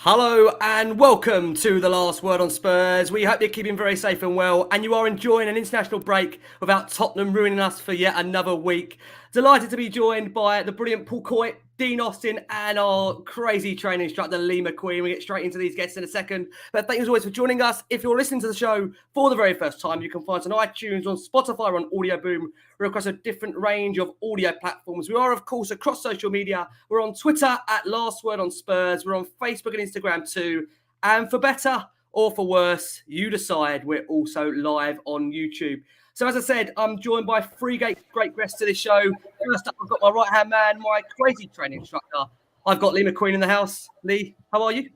Hello and welcome to The Last Word on Spurs. We hope you're keeping very safe and well and you are enjoying an international break without Tottenham ruining us for yet another week. Delighted to be joined by the brilliant Paul Coyte, Dean Austin and our crazy training instructor Lee McQueen. We get straight into these guests in a second. But thank you as always for joining us. If you're listening to the show for the very first time, you can find us on iTunes, on Spotify, or on Audio Boom. We're across a different range of audio platforms. We are, of course, across social media. We're on Twitter at Last Word on Spurs. We're on Facebook and Instagram too. And for better or for worse, you decide. We're also live on YouTube. So as I said, I'm joined by three great guests to this show. First up, I've got my right-hand man, my crazy training instructor. I've got Lee McQueen in the house. Lee, how are you?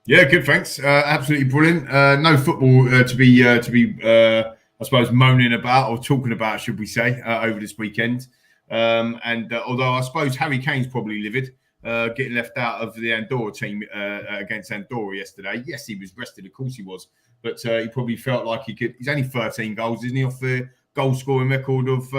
Yeah, good, thanks. Absolutely brilliant. No football to be, I suppose, moaning about or talking about, should we say, over this weekend. Although I suppose Harry Kane's probably livid, getting left out of the Andorra team against Andorra yesterday. Yes, he was rested, of course he was. But he probably felt like he could. He's only 13 goals, isn't he, off the goal scoring record of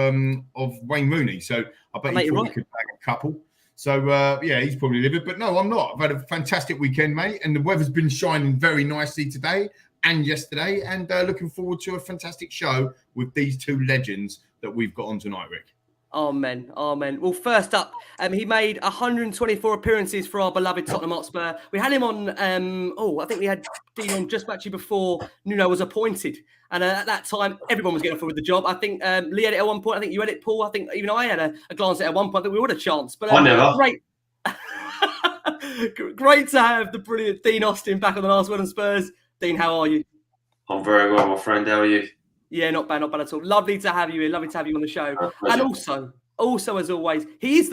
Wayne Rooney? So I bet he probably could bag a couple. So yeah, he's probably livid. But no, I'm not. I've had a fantastic weekend, mate, and the weather's been shining very nicely today and yesterday. And looking forward to a fantastic show with these two legends that we've got on tonight, Rick. Amen. Well, first up, he made 124 appearances for our beloved Tottenham Hotspur. We had him on, I think we had Dean on just actually before Nuno was appointed. And at that time, everyone was getting forward with the job. I think Lee had it at one point. I think you had it, Paul. I think even I had a glance at it at one point. I think we would have a chance. But I never. Great to have the brilliant Dean Austin back on the Last Word on Spurs. Dean, how are you? I'm very well, my friend. How are you? Yeah, not bad at all. Lovely to have you here. Lovely to have you on the show. And also, as always, he is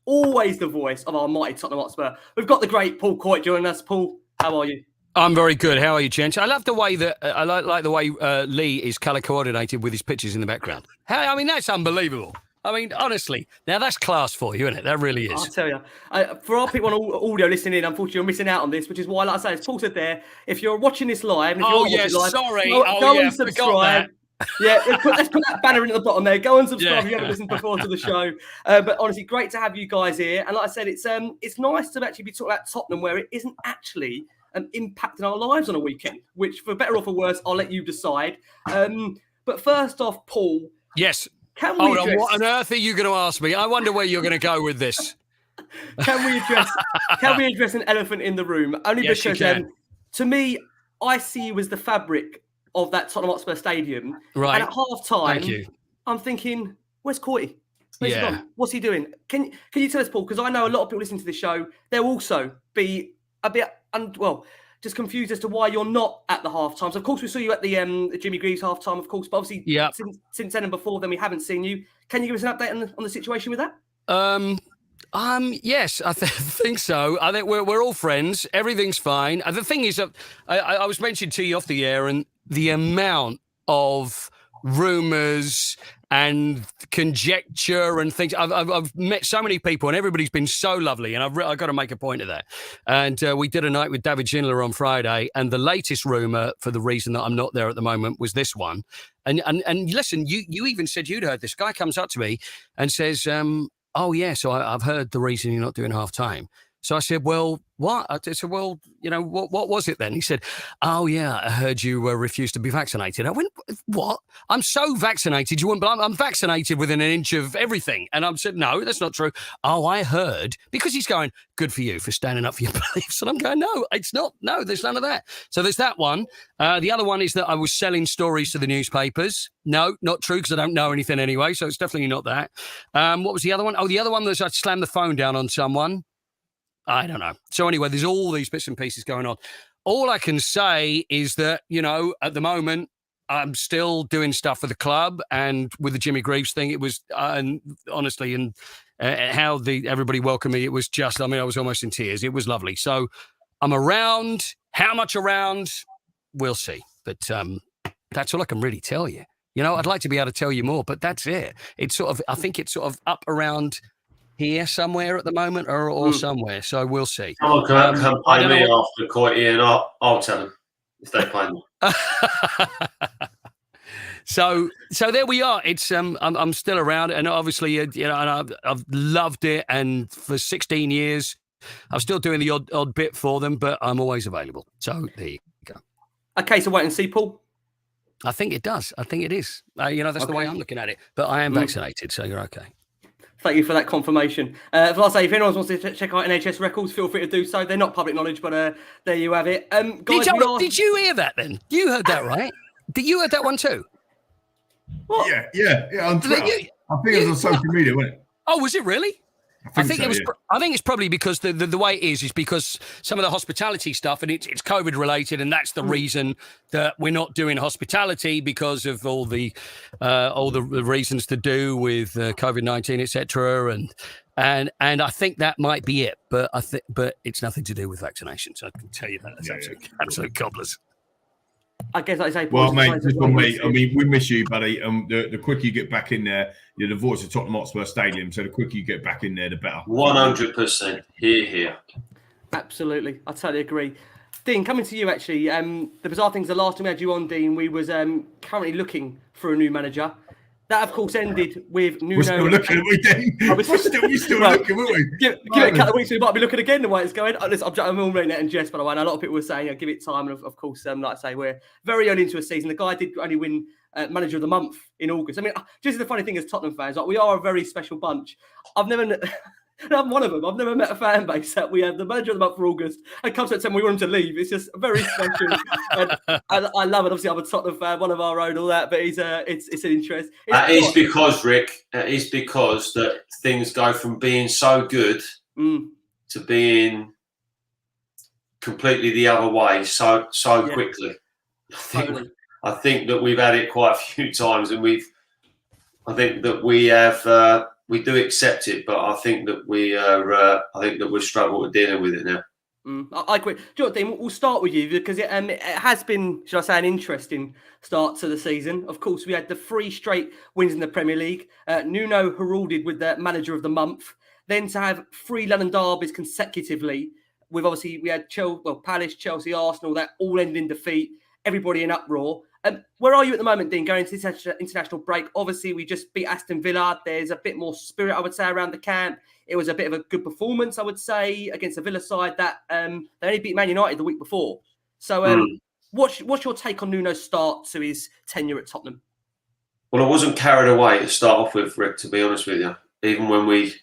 always the voice of our mighty Tottenham Hotspur. We've got the great Paul Coyte joining us. Paul, how are you? I'm very good. How are you, gents? I love the way that I like the way Lee is colour coordinated with his pictures in the background. That's unbelievable. I mean, honestly, now that's class for you, isn't it? That really is. I'll tell you. For our people on audio listening in, unfortunately, you're missing out on this, which is why, like I say, as Paul said there, if you're watching this live, and if go and subscribe. Yeah, let's put that banner in at the bottom there. Go and subscribe if you haven't listened before to the show. But honestly, great to have you guys here. And like I said, it's nice to actually be talking about Tottenham where it isn't actually impacting our lives on a weekend, which for better or for worse, I'll let you decide. But first off, Paul. Yes. Hold on, what on earth are you going to ask me? I wonder where you're going to go with this. Can we address an elephant in the room? Only yes, because to me, I see you as the fabric of that Tottenham Hotspur Stadium. Right. And at half time, thank you. I'm thinking, where's Coyte? Where's he gone? What's he doing? Can you tell us, Paul? Because I know a lot of people listening to the show, they'll also be a bit just confused as to why you're not at the half time. So of course we saw you at the Jimmy Greaves half time, of course, but obviously since then and before then we haven't seen you. Can you give us an update on the situation with that? Yes, I think so. I think we're all friends. Everything's fine. The thing is, I was mentioned to you off the air, and the amount of rumours and conjecture and things. I've met so many people, and everybody's been so lovely, and I've got to make a point of that. And we did a night with David Schindler on Friday, and the latest rumour, for the reason that I'm not there at the moment, was this one. And listen, you even said you'd heard this. Guy comes up to me and says, "Oh yeah, so I've heard the reason you're not doing half time." So I said, "Well, what?" I said, "Well, what was it then?" He said, "Oh yeah, I heard you refused to be vaccinated." I went, "What? I'm so vaccinated, you wouldn't believe I'm vaccinated within an inch of everything." And I said, "No, that's not true." "Oh, I heard," because he's going, "Good for you for standing up for your beliefs." And I'm going, "No, it's not. No, there's none of that." So there's that one. The other one is that I was selling stories to the newspapers. No, not true, because I don't know anything anyway. So it's definitely not that. What was the other one? Oh, the other one was I slammed the phone down on someone. I don't know. So anyway, there's all these bits and pieces going on. All I can say is that, at the moment, I'm still doing stuff for the club, and with the Jimmy Greaves thing, it was, and honestly, and how everybody welcomed me, it was just, I was almost in tears. It was lovely. So I'm around. How much around? We'll see. But that's all I can really tell you. I'd like to be able to tell you more, but that's it. I think it's sort of up around here somewhere at the moment or somewhere. So we'll see. Someone can play me after Coyte, and I'll tell them if they play me. So there we are. It's I'm still around, and obviously and I've loved it, and for 16 years I'm still doing the odd bit for them, but I'm always available. So there you go. Okay, so wait and see, Paul. I think it does. I think it is. That's the way I'm looking at it. But I am vaccinated, so you're okay. Thank you for that confirmation. If anyone wants to check out NHS records, feel free to do so. They're not public knowledge, but there you have it. Guys, did you hear that then? You heard that, right? Did you heard that one too? What? Yeah. On Twitter. I think it was on social media, wasn't it? Oh, was it really? I think so, it was. yeah. I think it's probably because the way it is because some of the hospitality stuff, and it's COVID related, and that's the reason that we're not doing hospitality because of all the reasons to do with COVID-19, etc. And I think that might be it, but it's nothing to do with vaccinations. I can tell you that. That's absolute cobblers. I guess I say. Well, mate, just on me. I mean, we miss you, buddy. The quicker you get back in there, you're the voice of Tottenham Hotspur Stadium. So the quicker you get back in there, the better. 100%. Here. Absolutely, I totally agree. Dean, coming to you actually. The bizarre thing is, the last time we had you on, Dean, we was currently looking for a new manager. That, of course, ended with Nuno. We're still looking, are we, Dean? We're still looking, weren't we? Give it a couple of weeks, we might be looking again the way it's going. I'm all really net and jest, by the way. And a lot of people were saying, give it time. And of course, like I say, we're very early into a season. The guy did only win Manager of the Month in August. I mean, just the funny thing as Tottenham fans, like, we are a very special bunch. I'm one of them. I've never met a fan base that we have the Manager of the Month for August and come September we want him to leave. It's just very special. And I love it. Obviously, I'm a Tottenham fan, one of our own, all that. But it's an interest. It's because, Rick, it's because that things go from being so good to being completely the other way so quickly. I think that we've had it quite a few times, and I think that we have. We do accept it, but I think that we've struggled with dealing with it now. I agree. Do you know what, Dean? We'll start with you because it has been, should I say, an interesting start to the season. Of course, we had the 3 straight wins in the Premier League. Nuno heralded with the Manager of the Month. Then to have 3 London derbies consecutively, with obviously we had Palace, Chelsea, Arsenal, that all ended in defeat. Everybody in uproar. Where are you at the moment, Dean, going into this international break? Obviously, we just beat Aston Villa. There's a bit more spirit, I would say, around the camp. It was a bit of a good performance, I would say, against the Villa side that they only beat Man United the week before. So what's your take on Nuno's start to his tenure at Tottenham? Well, I wasn't carried away to start off with, Rick, to be honest with you. Even when we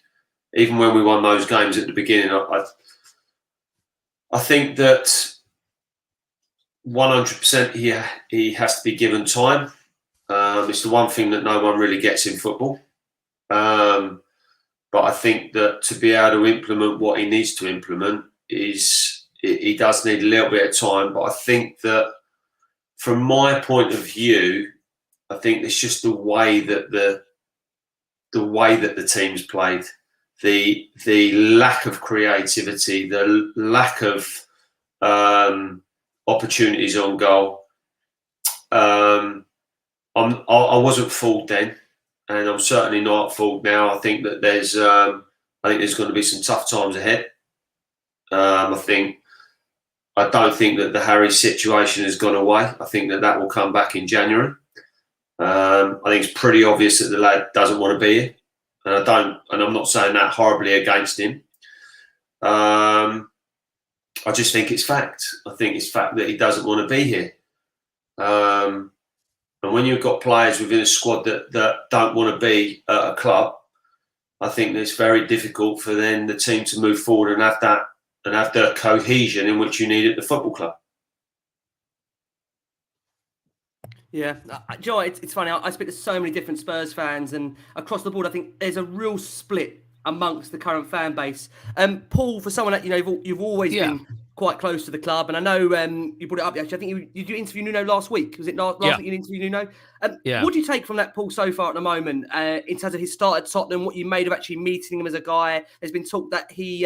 won those games at the beginning, I think that 100% he has to be given time. It's the one thing that no one really gets in football. But I think that to be able to implement what he needs to implement he does need a little bit of time. But I think that from my point of view, I think it's just the way that the team's played, the lack of creativity, the lack of opportunities on goal. I wasn't fooled then, and I'm certainly not fooled now. I think that there's going to be some tough times ahead. I don't think that the Harry situation has gone away. I think that will come back in January. I think it's pretty obvious that the lad doesn't want to be here, and I'm not saying that horribly against him. I just think it's fact. I think it's fact that he doesn't want to be here. And when you've got players within a squad that don't want to be at a club, I think it's very difficult for then the team to move forward and have the cohesion in which you need at the football club. Yeah, Joe, it's funny. I speak to so many different Spurs fans, and across the board, I think there's a real split amongst the current fan base. Paul, for someone that you've always been quite close to the club, and I know you brought it up. Actually, I think you interviewed Nuno last week. Was it last week you interviewed Nuno? What do you take from that, Paul, so far at the moment in terms of his start at Tottenham? What you made of actually meeting him as a guy? There's been talk that he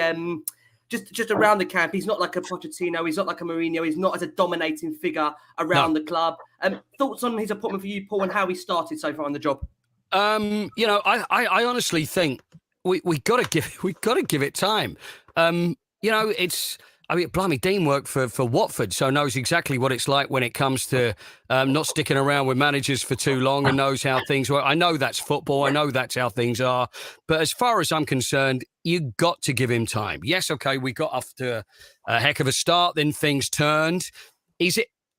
just around the camp, he's not like a Pochettino, he's not like a Mourinho, he's not as a dominating figure around the club. Thoughts on his appointment for you, Paul, and how he started so far on the job? I honestly think we got to give it time. Blimey, Dean worked for Watford, so knows exactly what it's like when it comes to not sticking around with managers for too long, and knows how things work. I know that's football. I know that's how things are. But as far as I'm concerned, you got to give him time. Yes, okay, we got off to a heck of a start, then things turned.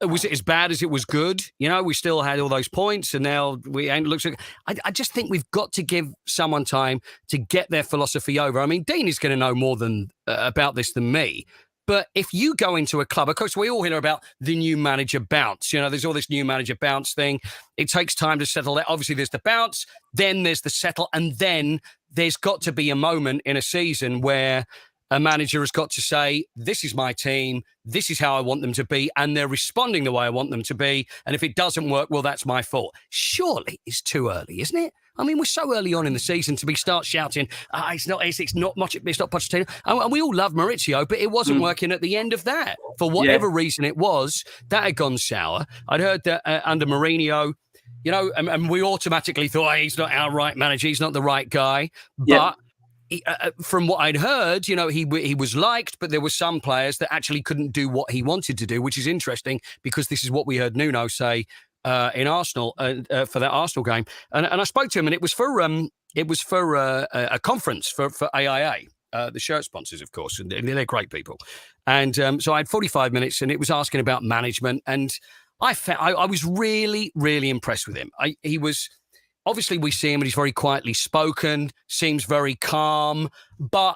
Was it as bad as it was good? You know, we still had all those points, and now we ain't looks. I just think we've got to give someone time to get their philosophy over. I mean, Dean is going to know more than about this than me. But if you go into a club, of course, we all hear about the new manager bounce. You know, there's all this new manager bounce thing. It takes time to settle it. Obviously, there's the bounce, then there's the settle, and then there's got to be a moment in a season where a manager has got to say, this is my team, this is how I want them to be, and they're responding the way I want them to be. And if it doesn't work, well, that's my fault. Surely it's too early, isn't it? I mean, we're so early on in the season to start shouting, it's not Pochettino. And we all love Maurizio, but it wasn't working at the end of that. For whatever reason it was, that had gone sour. I'd heard that under Mourinho, you know, and we automatically thought, he's not our right manager, he's not the right guy. But from what I'd heard, you know, he was liked, but there were some players that actually couldn't do what he wanted to do, which is interesting because this is what we heard Nuno say in Arsenal for that Arsenal game. And I spoke to him, and it was for a conference for AIA, the shirt sponsors, of course, and they're great people. And so I had 45 minutes, and it was asking about management, and I was really, really impressed with him. He was. Obviously, we see him, and he's very quietly spoken, seems very calm. But,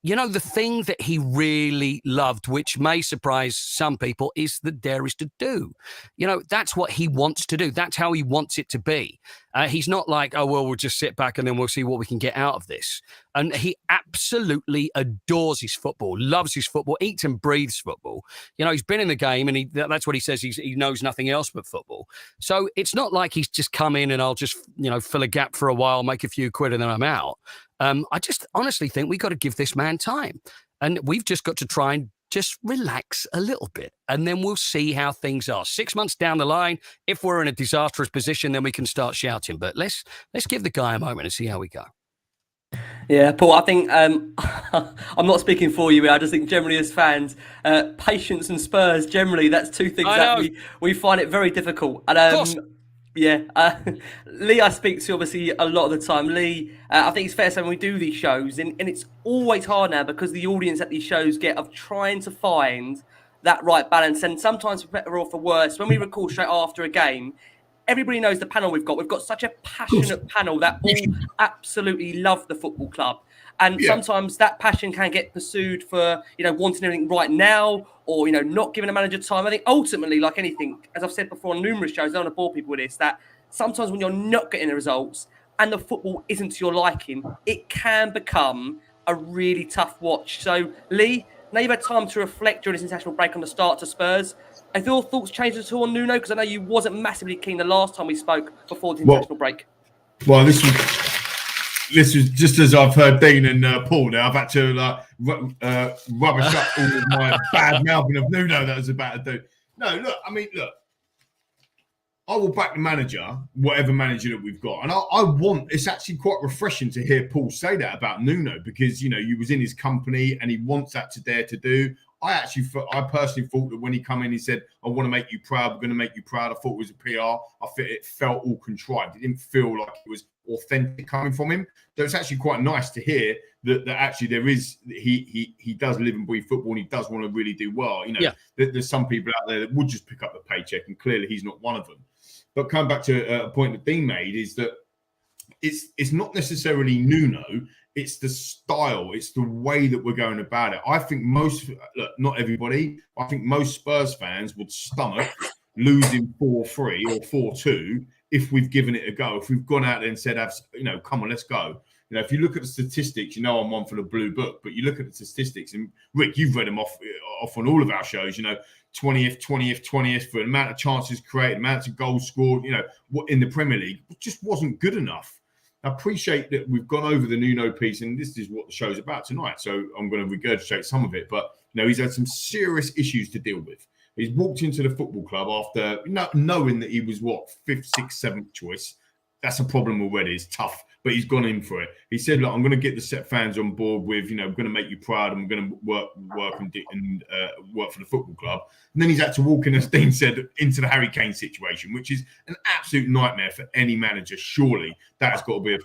you know, the thing that he really loved, which may surprise some people, is that there is to do. You know, that's what he wants to do. That's how he wants it to be. He's not like, oh, well, we'll just sit back and then we'll see what we can get out of this. And he absolutely adores his football, loves his football, eats and breathes football. You know, he's been in the game, and that's what he says. He knows nothing else but football. So it's not like he's just come in and I'll just, you know, fill a gap for a while, make a few quid, and then I'm out. I just honestly think we've got to give this man time. And we've just got to try and just relax a little bit, and then we'll see how things are. 6 months down the line, if we're in a disastrous position, then we can start shouting. But let's give the guy a moment and see how we go. Yeah, Paul, I think I'm not speaking for you. I just think generally as fans, patience and Spurs, generally, that's two things that we find it very difficult. And of course. Lee, I speak to obviously a lot of the time. Lee, I think it's fair to say when we do these shows, and it's always hard now because the audience at these shows get of trying to find that right balance. And sometimes for better or for worse, when we record straight after a game, everybody knows the panel we've got. We've got such a passionate panel that all absolutely love the football club. And sometimes that passion can get pursued for, you know, wanting everything right now or, you know, not giving a manager time. I think ultimately, like anything, as I've said before on numerous shows, I don't want to bore people with this, that sometimes when you're not getting the results and the football isn't to your liking, it can become a really tough watch. So, Lee, now you've had time to reflect during this international break on the start to Spurs. Have your thoughts changed at all on Nuno? Because I know you wasn't massively keen the last time we spoke before the international break. Well, this was just as I've heard Dean and Paul now. I've had to rubbish up all of my bad mouthing of Nuno that I was about to do. No, look, I will back the manager, whatever manager that we've got. And I want, it's actually quite refreshing to hear Paul say that about Nuno because, you know, you was in his company and he wants that to dare to do. I personally thought that when he come in, he said, I want to make you proud. We're going to make you proud. I thought it was a PR. I think it felt all contrived. It didn't feel like it was authentic coming from him. So it's actually quite nice to hear that actually there is, he does live and breathe football and he does want to really do well. You know, there's some people out there that would just pick up the paycheck and clearly he's not one of them. But coming back to a point that Dean made is that it's not necessarily Nuno, it's the style, it's the way that we're going about it. I think not everybody, I think most Spurs fans would stomach losing 4-3 or 4-2 if we've given it a go. If we've gone out there and said, you know, come on, let's go. You know, if you look at the statistics, you know I'm one for the blue book, but you look at the statistics, and Rick, you've read them off on all of our shows, you know, 20th for the amount of chances created, amount of goals scored, you know, what in the Premier League, it just wasn't good enough. I appreciate that we've gone over the Nuno piece, and this is what the show's about tonight, so I'm going to regurgitate some of it, but, you know, he's had some serious issues to deal with. He's walked into the football club after knowing that he was, 5th, 6th, 7th choice. That's a problem already. It's tough. but he's gone in for it. He said, look, I'm going to get the set fans on board with, we're going to make you proud and we're going to work and work for the football club. And then he's had to walk in, as Dean said, into the Harry Kane situation, which is an absolute nightmare for any manager. Surely that has got to be a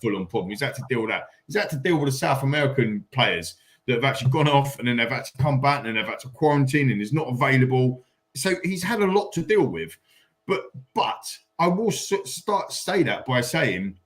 full-on problem. He's had to deal with that. He's had to deal with the South American players that have actually gone off and then they've had to come back and then they've had to quarantine and is not available. So he's had a lot to deal with. But I will say that by saying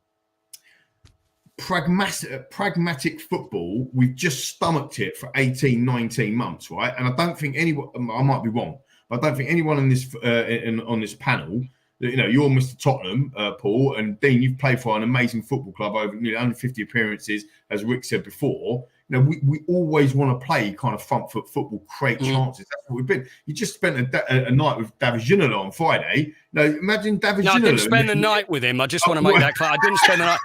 pragmatic football, we've just stomached it for 18, 19 months, right? And I don't think anyone, I might be wrong, but I don't think anyone in this on this panel, you're Mr. Tottenham, Paul, and Dean, you've played for an amazing football club over nearly 150 appearances, as Rick said before. We always want to play kind of front foot football, create chances. That's what we've been. You just spent a night with David Ginola on Friday. Imagine David Ginola. I didn't spend the night with him. I just want to make that clear. I didn't spend the night.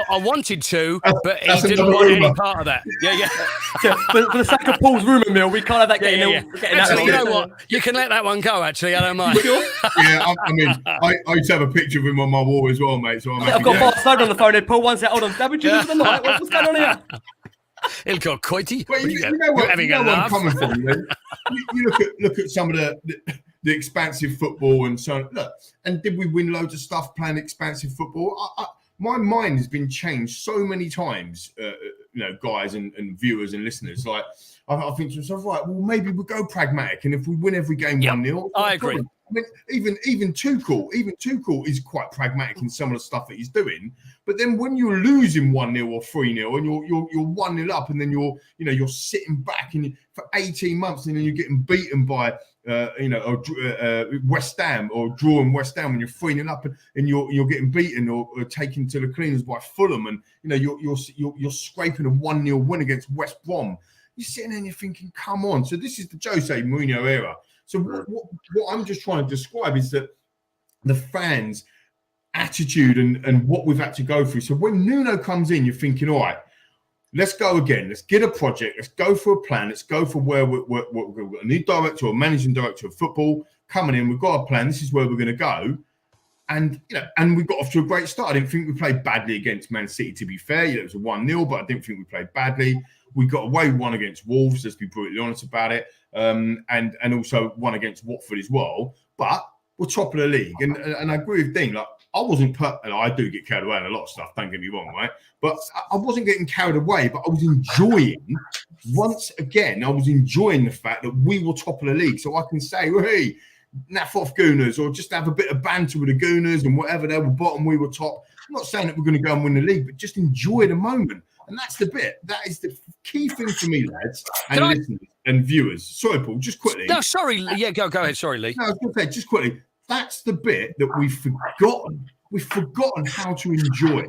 I wanted to, but he didn't want any part of that. Yeah. For the sake of Paul's rumour mill, we can't have that getting Actually, you know what? You can let that one go, actually. I don't mind. Yeah, I used to have a picture of him on my wall as well, mate. So I've got Barcelona on the phone here. Paul, one sec. Hold on. David Ginola for the night. What's going on here? He'll go Coyte. Well, you know where I'm coming from. You look at some of the expansive football and so on. Look, and did we win loads of stuff playing expansive football? My mind has been changed so many times, guys and viewers and listeners. Like I think to myself, right, well, maybe we'll go pragmatic, and if we win every game 1-0, I agree. I mean, even Tuchel is quite pragmatic in some of the stuff that he's doing. But then when you're losing 1-0 or 3-0 and you're 1-0 up, and then you're sitting back for 18 months, and then you're getting beaten by West Ham or drawing West Ham when you're 3-0 up, and you're getting beaten or taken to the cleaners by Fulham, and you're scraping a 1-0 win against West Brom. You're sitting there and you're thinking, come on. So this is the Jose Mourinho era. So what I'm just trying to describe is that the fans' attitude and what we've had to go through. So when Nuno comes in, you're thinking, all right, let's go again. Let's get a project. Let's go for a plan. Let's go for where we've got a new director or managing director of football coming in. We've got a plan. This is where we're going to go. And we got off to a great start. I didn't think we played badly against Man City, to be fair. It was a 1-0, but I didn't think we played badly. We got away one against Wolves, let's be brutally honest about it. And also one against Watford as well. But we're top of the league. And I agree with Dean. Like, I wasn't I do get carried away in a lot of stuff, don't get me wrong, right? But I wasn't getting carried away, but I was enjoying, once again, the fact that we were top of the league. So I can say, well, hey, naff off Gooners, or just have a bit of banter with the Gooners and whatever. They were bottom, we were top. I'm not saying that we're going to go and win the league, but just enjoy the moment. And that's the bit. That is the key thing for me, lads, and listeners and viewers. Sorry, Paul, just quickly. No, sorry. Yeah, go ahead. Sorry, Lee. No, I was going to say, just quickly, that's the bit that we've forgotten. We've forgotten how to enjoy.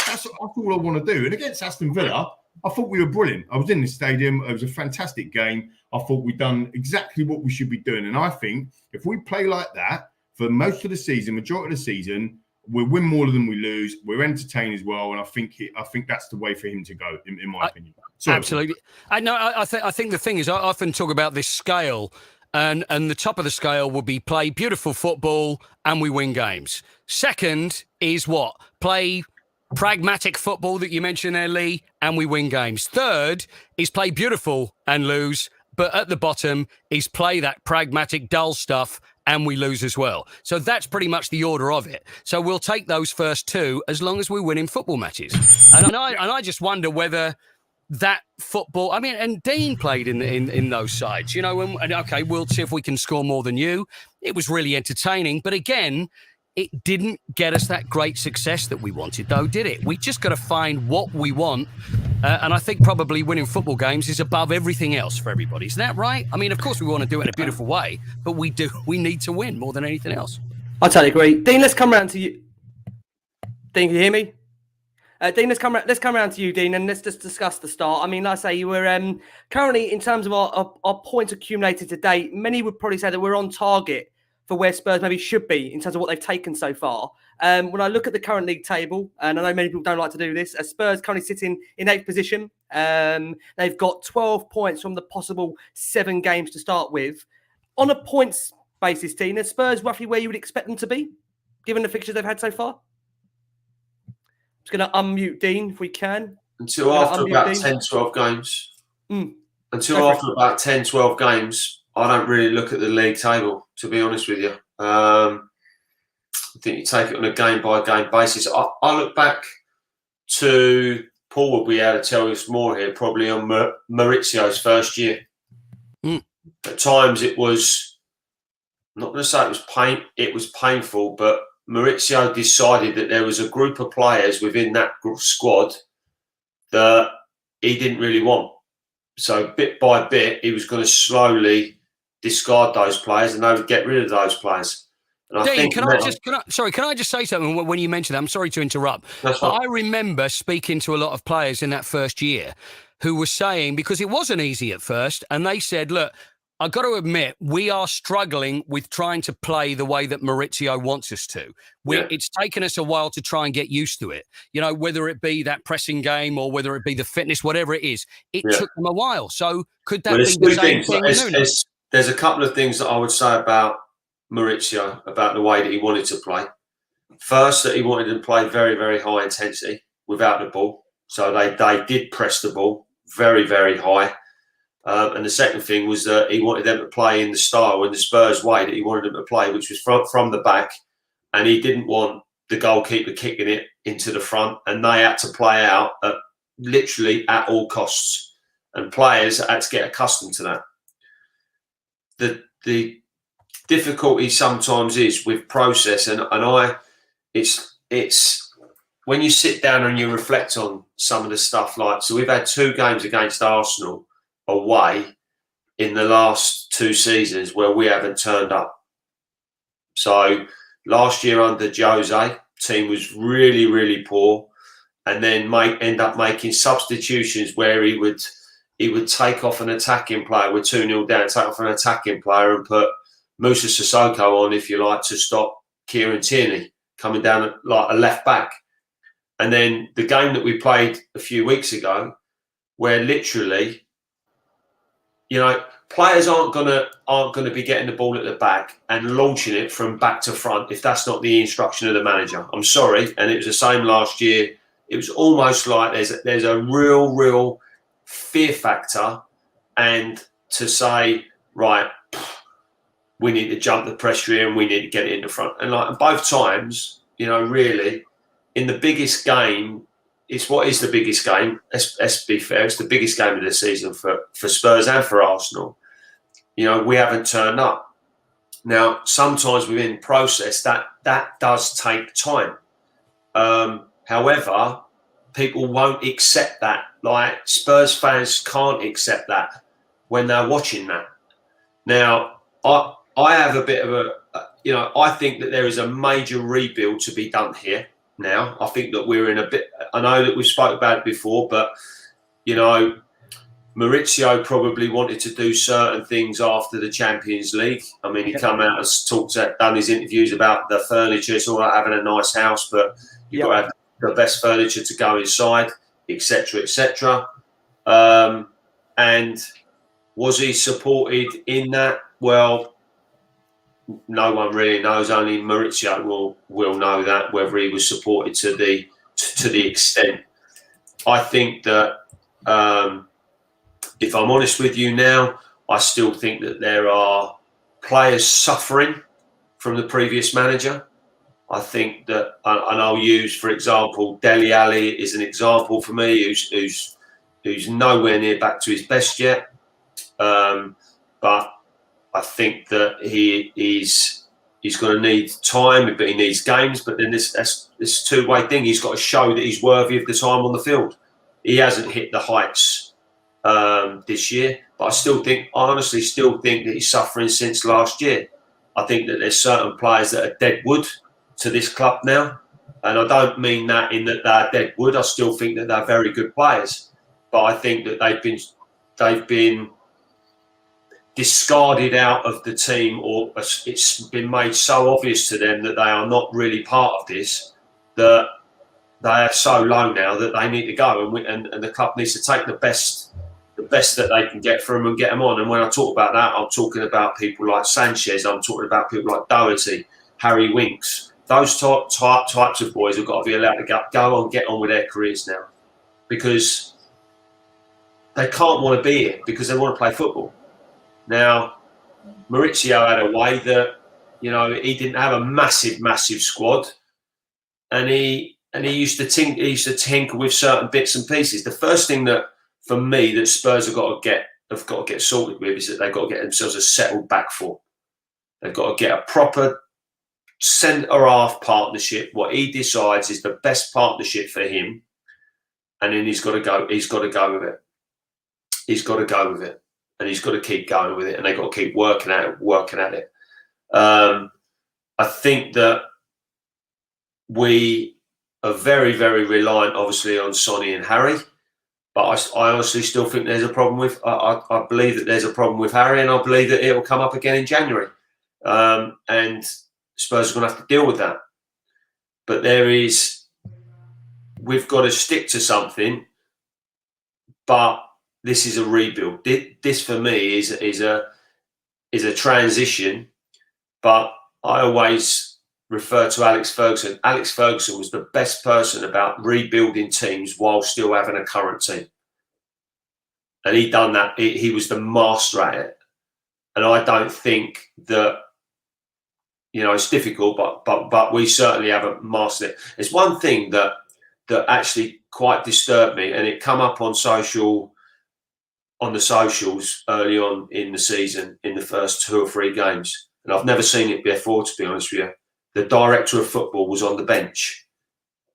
That's all I want to do. And against Aston Villa, I thought we were brilliant. I was in the stadium. It was a fantastic game. I thought we'd done exactly what we should be doing. And I think if we play like that for most of the season, majority of the season, we'll win more than we lose. We're entertained as well, and I think that's the way for him to go, in my opinion. Sorry, absolutely. I think the thing is, I often talk about this scale, and the top of the scale would be play beautiful football and we win games. Second is what? Play pragmatic football that you mentioned there, Lee, and we win games. Third is play beautiful and lose, but at the bottom is play that pragmatic, dull stuff and we lose as well. So that's pretty much the order of it. So we'll take those first two as long as we win in football matches. And I just wonder whether that football, I mean, and Dean played in those sides, and okay, we'll see if we can score more than you. It was really entertaining. But again, it didn't get us that great success that we wanted, though, did it? We just got to find what we want. And I think probably winning football games is above everything else for everybody. Is that right? I mean, of course, we want to do it in a beautiful way, but we need to win more than anything else. I totally agree. Dean, let's come around to you. Dean, can you hear me? Dean, let's come around to you, Dean, and let's just discuss the start. I mean, like I say, you were currently, in terms of our points accumulated to date, many would probably say that we're on target for where Spurs maybe should be in terms of what they've taken so far. When I look at the current league table, and I know many people don't like to do this, Spurs currently sitting in 8th position. They've got 12 points from the possible 7 games to start with. On a points basis, Dean, are Spurs roughly where you would expect them to be, given the fixtures they've had so far? Just going to unmute Dean if we can. Until after about 10, 12 games. Until after about 10, 12 games, I don't really look at the league table, to be honest with you. I think you take it on a game-by-game basis. I look back to, Paul will be able to tell us more here, probably on Maurizio's first year. At times it was, I'm not going to say it was painful, but Maurizio decided that there was a group of players within that squad that he didn't really want. So bit by bit, he was going to slowly discard those players, and they would get rid of those players. And Dean, can I just say something when you mentioned that? I'm sorry to interrupt. But I remember speaking to a lot of players in that first year who were saying, because it wasn't easy at first, and they said, look, I've got to admit, we are struggling with trying to play the way that Maurizio wants us to. It's taken us a while to try and get used to it. You know, whether it be that pressing game or whether it be the fitness, whatever it is, it took them a while. So could that be the same thing? There's a couple of things that I would say about Maurizio, about the way that he wanted to play. First, that he wanted to play very, very high intensity without the ball. So they did press the ball very, very high. And the second thing was that he wanted them to play in the style, in the Spurs way that he wanted them to play, which was from the back. And he didn't want the goalkeeper kicking it into the front. And they had to play out literally at all costs. And players had to get accustomed to that. The difficulty sometimes is with process, it's when you sit down and you reflect on some of the stuff, like, so we've had 2 games against Arsenal away in the last 2 seasons where we haven't turned up. So last year under Jose, team was really, really poor, and then end up making substitutions where he would take off an attacking player. We're 2-0 down, take off an attacking player and put Moussa Sissoko on, if you like, to stop Kieran Tierney coming down like a left back. And then the game that we played a few weeks ago, where literally, you know, players aren't gonna be getting the ball at the back and launching it from back to front if that's not the instruction of the manager. I'm sorry, and it was the same last year. It was almost like there's a real fear factor, and to say, right, we need to jump the pressure here and we need to get it in the front. And like both times, you know, really, in the biggest game, it's what is the biggest game. Let's be fair, it's the biggest game of the season for Spurs and for Arsenal. You know, we haven't turned up. Now, sometimes within process, that does take time. However, people won't accept that. Like, Spurs fans can't accept that when they're watching that. Now, I have a bit of I think that there is a major rebuild to be done here now. I think that we're in a bit, I know that we spoke about it before, but, you know, Maurizio probably wanted to do certain things after the Champions League. I mean, he come out and done his interviews about the furniture. It's all right having a nice house, but you've got to have the best furniture to go inside, etc., etc. And was he supported in that? Well, no one really knows. Only Maurizio will know that, whether he was supported to the extent. I think that if I'm honest with you now, I still think that there are players suffering from the previous manager. I think that, and I'll use, for example, Dele Alli is an example for me, who's nowhere near back to his best yet. But I think that he's going to need time, but he needs games. But then this two-way thing. He's got to show that he's worthy of the time on the field. He hasn't hit the heights this year, but I honestly still think that he's suffering since last year. I think that there's certain players that are dead wood to this club now, and I don't mean that in that they're dead wood. I still think that they're very good players, but I think that they've been discarded out of the team, or it's been made so obvious to them that they are not really part of this, that they are so low now that they need to go, and the club needs to take the best that they can get from them and get them on. And when I talk about that, I'm talking about people like Sanchez, I'm talking about people like Doherty, Harry Winks, those types of boys have got to be allowed to go on, get on with their careers now, because they can't want to be here because they want to play football. Now, Maurizio had a way that, you know, he didn't have a massive squad, and he used to tinker with certain bits and pieces. The first thing that, for me, that Spurs have got to get sorted with is that they've got to get themselves a settled back four. They've got to get a proper centre half partnership. What he decides is the best partnership for him, and then he's got to go with it. He's got to go with it, and he's got to keep going with it, and they've got to keep working at it. I think that we are very, very reliant, obviously, on Sonny and Harry. But I honestly still think there's a problem with. I believe that there's a problem with Harry, and I believe that it will come up again in January. And Spurs are going to have to deal with that. But we've got to stick to something. But this is a rebuild. This for me is a transition. But I always refer to Alex Ferguson. Alex Ferguson was the best person about rebuilding teams while still having a current team. And he done that. He was the master at it. And I don't think that, you know, it's difficult, but we certainly haven't mastered it. There's one thing that actually quite disturbed me, and it come up on the socials early on in the season in the first 2 or 3 games. And I've never seen it before, to be honest with you. The director of football was on the bench,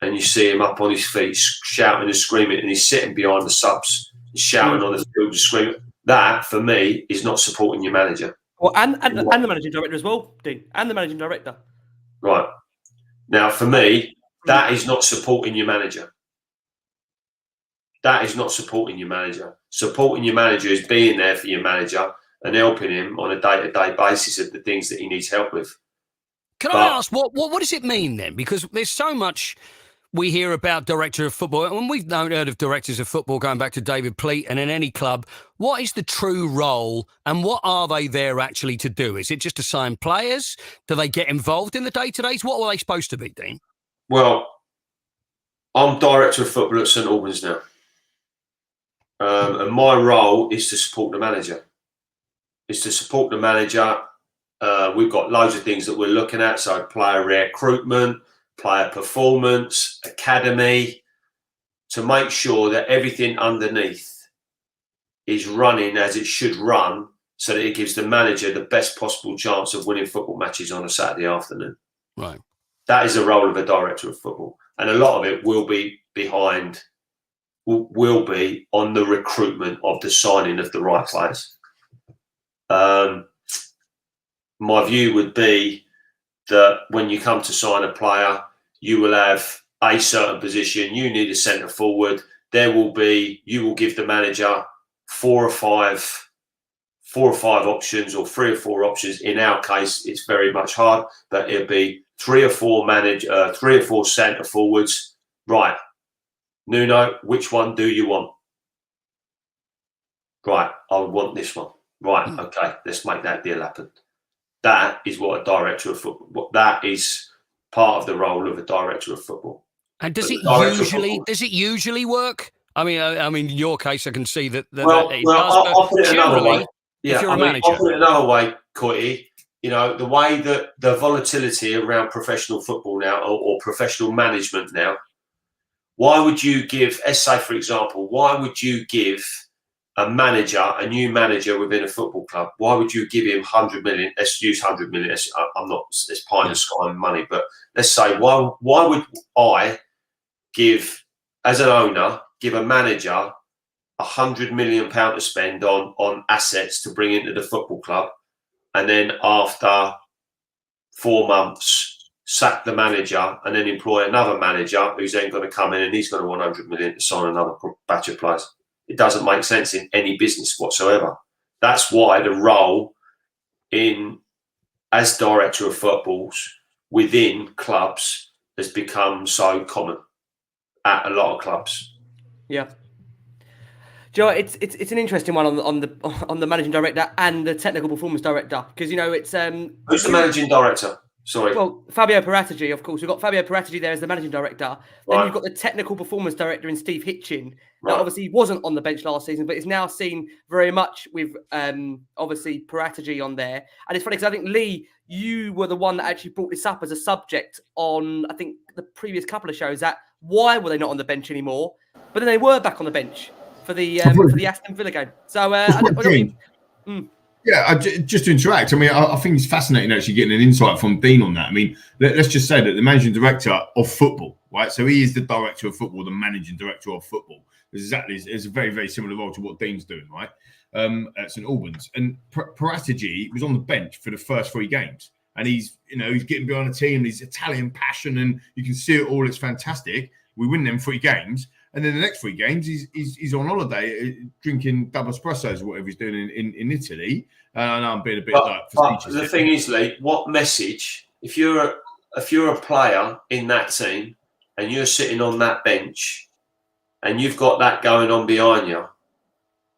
and you see him up on his feet shouting and screaming, and he's sitting behind the subs, shouting on the field and screaming. That, for me, is not supporting your manager. Well, and the managing director as well, Dean, and the managing director. Right. Now, for me, that is not supporting your manager. That is not supporting your manager. Supporting your manager is being there for your manager and helping him on a day-to-day basis of the things that he needs help with. Can I ask, what does it mean then? Because there's so much we hear about director of football, and we've heard of directors of football going back to David Pleat, and in any club, what is the true role and what are they there actually to do? Is it just to sign players? Do they get involved in the day-to-days? What are they supposed to be, Dean? Well, I'm director of football at St Albans now. And my role is to support the manager. We've got loads of things that we're looking at. So player recruitment, player performance, academy, to make sure that everything underneath is running as it should run, so that it gives the manager the best possible chance of winning football matches on a Saturday afternoon. Right. That is the role of a director of football. And a lot of it will be on the recruitment of the signing of the right players. My view would be that when you come to sign a player, you will have a certain position. You need a centre forward. You will give the manager 4 or 5 options, or 3 or 4 options. In our case, it's very much hard, but it'll be 3 or 4 centre forwards. Right, Nuno, which one do you want? Right, I want this one. Right, okay, let's make that deal happen. That is what a director of football. That is part of the role of a director of football. And does it usually work? I mean, in your case, I can see that. I'll put it another way. If you're a manager, I'll put it another way, Coyte. You know, the way that the volatility around professional football now, or professional management now. Why would you give? Let's say, for example, why would you give a new manager within a football club? Why would you give him 100 million? Let's use 100 million. It's pie in the sky money, but let's say why would I as an owner, give a manager £100 million to spend on assets to bring into the football club, and then after 4 months sack the manager and then employ another manager who's then going to come in and he's going to want 100 million to sign another batch of players? It doesn't make sense in any business whatsoever. That's why the role as director of footballs within clubs has become so common at a lot of clubs. Yeah. Joe, it's an interesting one on the managing director and the technical performance director, because, you know, it's who's the managing director? Sorry. Well, Fabio Paratici, of course. We've got Fabio Paratici there as the managing director. Then Right. you've got the technical performance director in Steve Hitchin. Right. That obviously wasn't on the bench last season, but is now seen very much with obviously Paratici on there. And it's funny because I think, Lee, you were the one that actually brought this up as a subject on, I think, the previous couple of shows, that why were they not on the bench anymore? But then they were back on the bench for the Aston Villa game. So Yeah, just to interact. I mean, I think it's fascinating actually getting an insight from Dean on that. I mean, let's just say that the managing director of football, right? So he is the director of football, the managing director of football. It's a very, very similar role to what Dean's doing, right? At St Albans. And Paratici was on the bench for the first 3 games. And he's getting behind the team, he's Italian passion, and you can see it all. It's fantastic. We win them 3 games. And then the next 3 games, he's on holiday, drinking double espressos or whatever he's doing in Italy. I know I'm being a bit facetious. The thing is, Lee, what message? If you're a player in that team and you're sitting on that bench and you've got that going on behind you,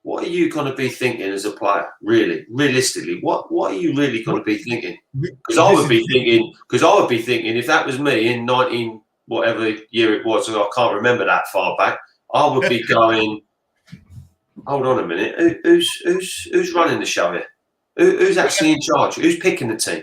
what are you going to be thinking as a player? Really, realistically, what are you really going to be thinking? Because I would be thinking if that was me in 19. Whatever year it was, and I can't remember that far back, I would be going, hold on a minute, who's running the show here? Who's actually in charge? Who's picking the team?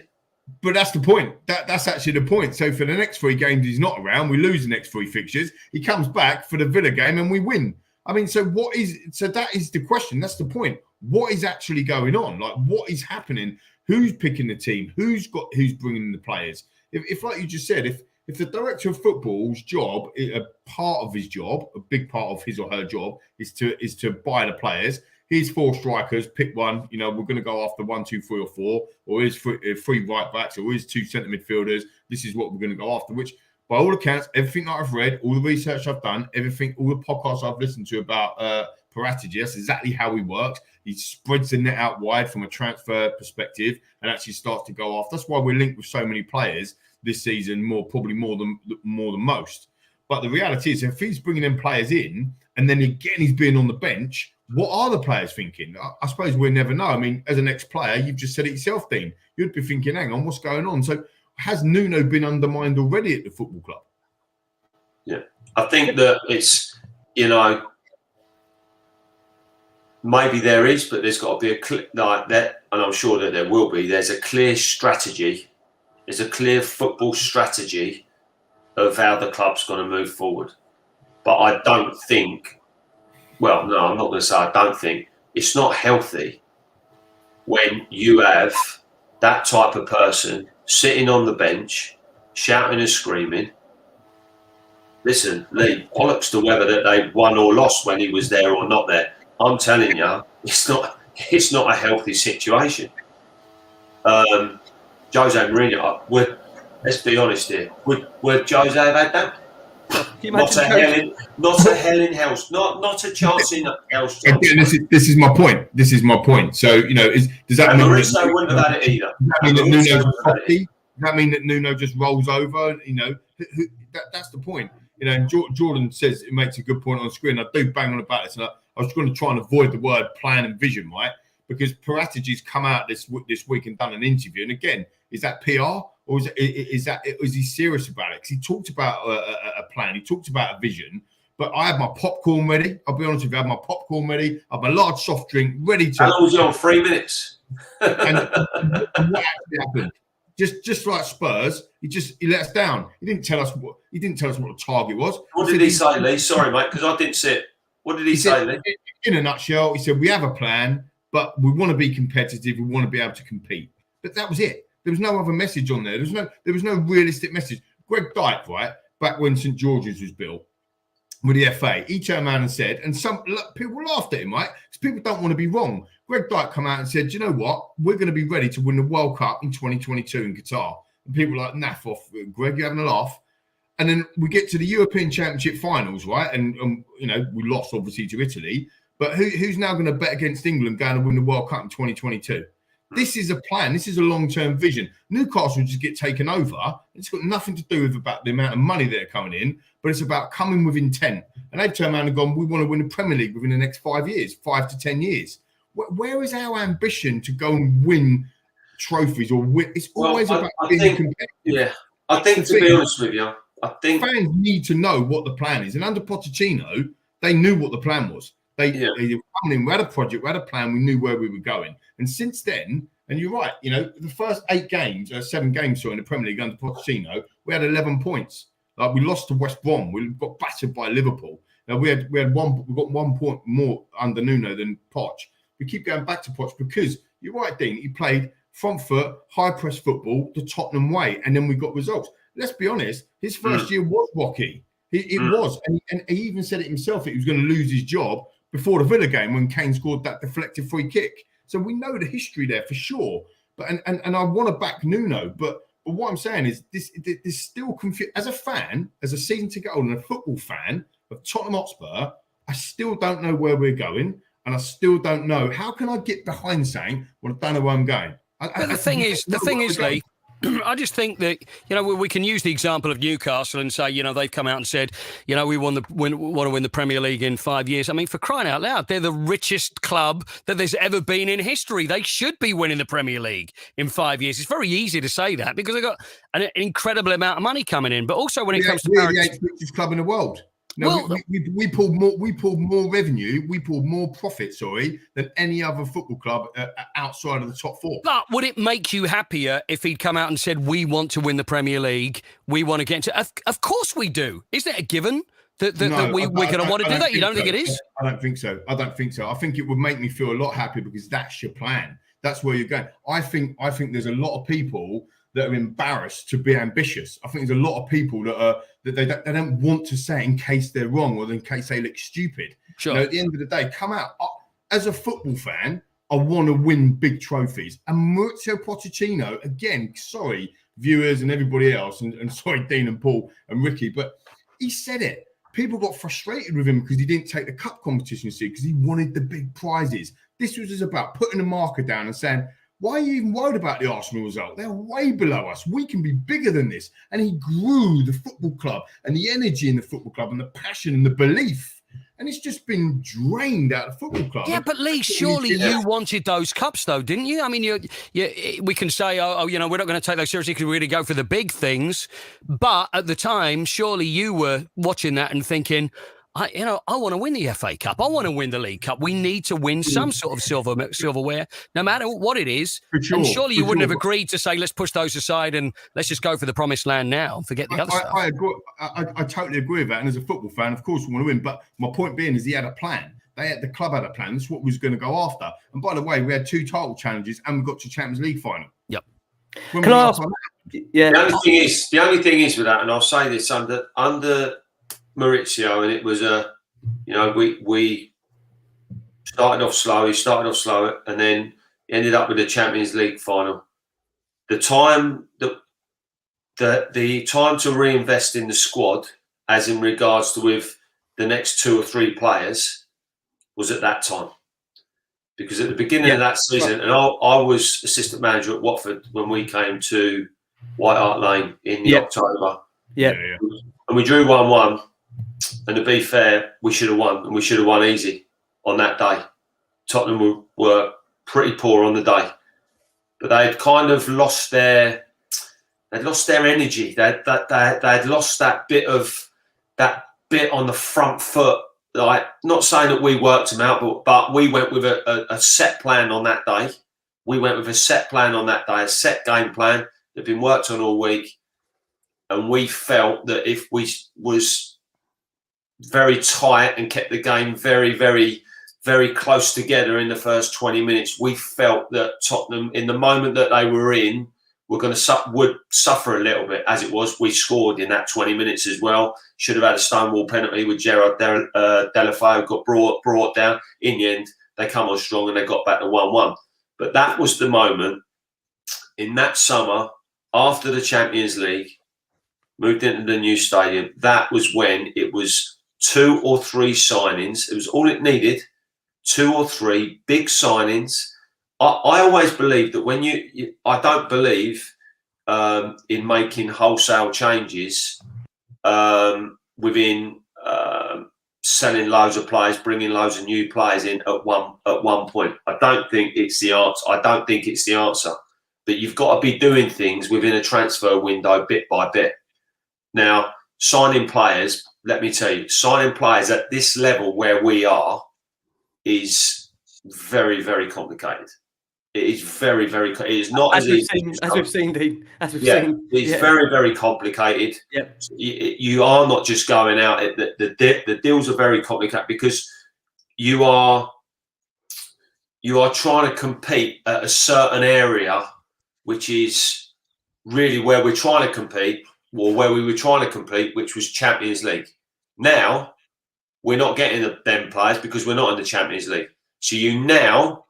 But that's the point. That's actually the point. So for the next 3 games, he's not around. We lose the next 3 fixtures. He comes back for the Villa game and we win. I mean, so that is the question. That's the point. What is actually going on? Like, what is happening? Who's picking the team? Who's bringing in the players? If like you just said, if the director of football's job, a part of his job, a big part of his or her job, is to buy the players. Here's 4 strikers, pick one. We're going to go after 1, 2, 3, or 4. Or here's 3 right backs. Or here's 2 centre midfielders. This is what we're going to go after. Which, by all accounts, everything that I've read, all the research I've done, all the podcasts I've listened to about Paratici, that's exactly how he works. He spreads the net out wide from a transfer perspective and actually starts to go off. That's why we're linked with so many players this season, probably more than most. But the reality is, if he's bringing in players in and then again he's being on the bench, what are the players thinking? I suppose we'll never know. I mean, as an ex-player, you've just said it yourself, Dean. You'd be thinking, hang on, what's going on? So has Nuno been undermined already at the football club? Yeah, I think that it's, maybe there is, but there's got to be a like that, and I'm sure that there will be. There's a clear strategy. There's a clear football strategy of how the club's going to move forward. But I don't think, well, no, I'm not going to say I don't think, it's not healthy when you have that type of person sitting on the bench, shouting and screaming. Listen, Lee, bollocks to whether that they won or lost when he was there or not there. I'm telling you, it's not a healthy situation. Jose Mourinho, let's be honest here. Would Jose have had that? Not a hell in hell. Not a chance in hell's chance. Again, this is my point. This is my point. So, does that mean Mauricio wouldn't have had it either? Does that mean that Nuno just rolls over? That's the point. And Jordan says it makes a good point on screen. I do bang on about this, and I was going to try and avoid the word plan and vision, right? Because Paratici's come out this week and done an interview, and again, is that PR or is he serious about it? Because he talked about a plan, he talked about a vision. But I had my popcorn ready. I'll be honest with you, I had my popcorn ready. I had my large soft drink ready to. How long was it on? 3 minutes. and what actually happened? Just like Spurs, he let us down. He didn't tell us what the target was. What did he say, Lee? Sorry, mate, because I didn't see it. What did he say, Lee? In a nutshell, he said we have a plan, but we want to be competitive. We want to be able to compete. But that was it. There was no other message on there. There was no realistic message. Greg Dyke, right, back when St George's was built with the FA, he turned around and said, and some people laughed at him, right? Because people don't want to be wrong. Greg Dyke come out and said, you know what? We're going to be ready to win the World Cup in 2022 in Qatar. And people were like, naff off, Greg, you're having a laugh. And then we get to the European Championship finals, right? And we lost, obviously, to Italy. But who's now going to bet against England going to win the World Cup in 2022? This is a plan. This is a long-term vision. Newcastle just get taken over. It's got nothing to do with about the amount of money that are coming in, but it's about coming with intent. And they've turned around and gone, we want to win the Premier League within the next 5 years, 5 to 10 years. Where is our ambition to go and win trophies or win. It's always about being competitive. Yeah, I think to be honest with you, I think fans need to know what the plan is. And under Pochettino, they knew what the plan was. They were coming in. We had a project, we had a plan. We knew where we were going. And since then, and you're right, the first 7 games in the Premier League under Pochettino, we had 11 points. Like we lost to West Brom, we got battered by Liverpool. Now we got 1 point more under Nuno than Poch. We keep going back to Poch because you're right, Dean. He played front foot, high press football, the Tottenham way, and then we got results. Let's be honest, his first year was rocky. It was, and he even said it himself that he was going to lose his job before the Villa game when Kane scored that deflected free kick. So we know the history there for sure. But and I want to back Nuno, but what I'm saying is this still confused. As a fan, as a season ticket holder and a football fan of Tottenham Hotspur, I still don't know where we're going, and I still don't know how can I get behind saying, well, I don't know where I'm going. The thing is, Lee, I just think that, we can use the example of Newcastle and say, they've come out and said, we want to win the Premier League in 5 years. I mean, for crying out loud, they're the richest club that there's ever been in history. They should be winning the Premier League in 5 years. It's very easy to say that because they've got an incredible amount of money coming in. But also when it comes to we're the 8th richest club in the world. No, we pulled more revenue, we pulled more profit, than any other football club outside of the top 4. But would it make you happier if he'd come out and said, we want to win the Premier League, we want to get into... Of course we do. Isn't it a given that we're going to want to do that? You don't think it is? I don't think so. I think it would make me feel a lot happier because that's your plan. That's where you're going. I think there's a lot of people that are embarrassed to be ambitious. I think there's a lot of people that they don't want to say in case they're wrong or in case they look stupid. Sure. At the end of the day, come out. As a football fan, I want to win big trophies. And Mauricio Pochettino, again, sorry, viewers and everybody else, and sorry, Dean and Paul and Ricky, but he said it. People got frustrated with him because he didn't take the cup competition because he wanted the big prizes. This was just about putting a marker down and saying, why are you even worried about the Arsenal result? They're way below us. We can be bigger than this. And he grew the football club and the energy in the football club and the passion and the belief. And it's just been drained out of the football club. Yeah, but Lee, surely you wanted those cups, though, didn't you? I mean, we can say, we're not going to take those seriously because we're going to go for the big things. But at the time, surely you were watching that and thinking, I want to win the FA Cup. I want to win the League Cup. We need to win some sort of silverware, no matter what it is. Sure, and surely you wouldn't have agreed to say, let's push those aside and let's just go for the promised land now and forget the other stuff. I agree. I totally agree with that. And as a football fan, of course, we want to win. But my point being is he had a plan. The club had a plan. That's what we was going to go after. And by the way, we had 2 title challenges and we got to Champions League final. Yep. Can I ask? Yeah. The only thing is with that, and I'll say this under Maurizio, and it was we started off slow. He started off slow, and then ended up with the Champions League final. The time the time to reinvest in the squad, as in regards to with the next 2 or 3 players, was at that time. Because at the beginning of that season, and I was assistant manager at Watford when we came to White Hart Lane in October. Yeah. And we drew 1-1. And to be fair, we should have won, and we should have won easy on that day. Tottenham were pretty poor on the day, but they had kind of lost their energy. They had lost that bit on the front foot. Like, not saying that we worked them out, but we went with a set plan on that day. We went with a set plan on that day, a set game plan that had been worked on all week, and we felt that if we was very tight and kept the game very, very, very close together in the first 20 minutes, we felt that Tottenham, in the moment that they were in, would suffer a little bit. As it was, we scored in that 20 minutes as well. Should have had a Stonewall penalty with Gerard Delafeu, got brought down. In the end, they come on strong and they got back to 1-1. But that was the moment in that summer after the Champions League, moved into the new stadium. That was when it was 2 or 3 signings. It was all it needed. 2 or 3 big signings. I always believe that when I don't believe in making wholesale changes within selling loads of players, bringing loads of new players in at one point. I don't think it's the answer. but you've got to be doing things within a transfer window bit by bit. Now, signing players, let me tell you, signing players at this level where we are is very, very complicated. It is very, very. It is not as we've seen, Dean. As we've seen, it's very, very complicated. Yep. You are not just going out. The deals are very complicated because you are trying to compete at a certain area, which is really where we're trying to compete, or where we were trying to compete, which was Champions League. Now we're not getting them players because we're not in the Champions League. So you now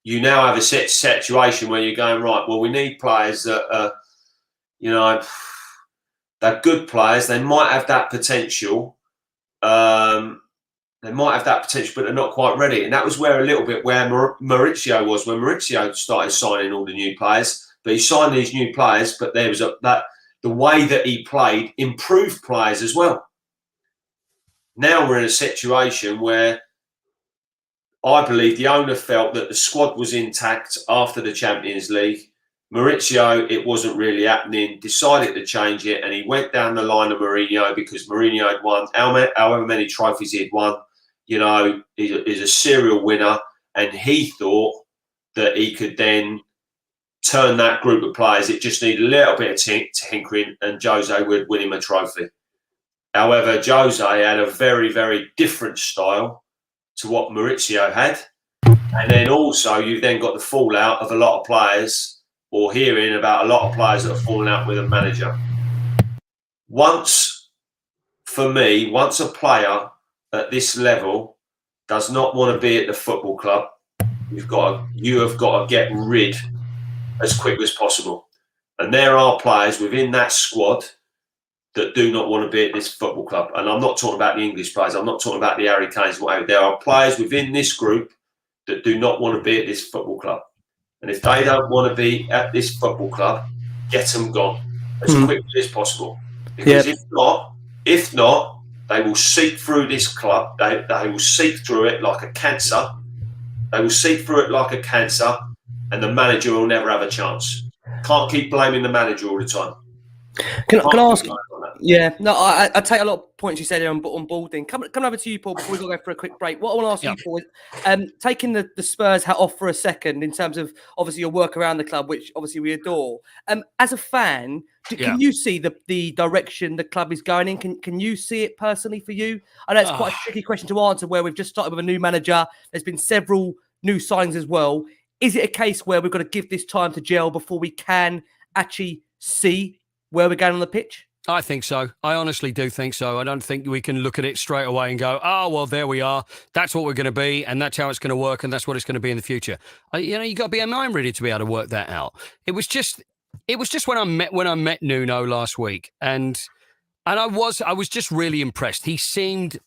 have a situation where you're going, right, well, we need players that are, they're good players. They might have that potential. They might have that potential, but they're not quite ready. And that was where Maurizio was when Maurizio started signing all the new players. But he signed these new players, but there was the way that he played improved players as well. Now we're in a situation where I believe the owner felt that the squad was intact after the Champions League. Maurizio, it wasn't really happening, decided to change it, and he went down the line of Mourinho because Mourinho had won however many trophies he'd won. He's a serial winner, and he thought that he could then turn that group of players. It just needed a little bit of tinkering, and Jose would win him a trophy. However, Jose had a very, very different style to what Maurizio had. And then also you've then got the fallout of a lot of players, or hearing about a lot of players that are falling out with a manager. Once a player at this level does not want to be at the football club, you have got to get rid as quick as possible. And there are players within that squad that do not want to be at this football club. And I'm not talking about the English players. I'm not talking about the Harry Kanes. There are players within this group that do not want to be at this football club. And if they don't want to be at this football club, get them gone as quickly as possible. Because if not, they will seep through this club. They will seep through it like a cancer. They will seep through it like a cancer, and the manager will never have a chance. Can't keep blaming the manager all the time. Can I ask? Yeah, no, I take a lot of points you said here on boarding. Coming over to you, Paul, before we go for a quick break. What I want to ask you, Paul, is taking the Spurs hat off for a second in terms of obviously your work around the club, which obviously we adore. As a fan, can you see the direction the club is going in? Can you see it personally for you? I know it's quite a tricky question to answer where we've just started with a new manager. There's been several new signings as well. Is it a case where we've got to give this time to gel before we can actually see where we're going on the pitch? I think so. I honestly do think so. I don't think we can look at it straight away and go, oh, well, there we are. That's what we're going to be, and that's how it's going to work, and that's what it's going to be in the future. You got to be a mind ready to be able to work that out. It was just when I met Nuno last week, and I was just really impressed. He seemed,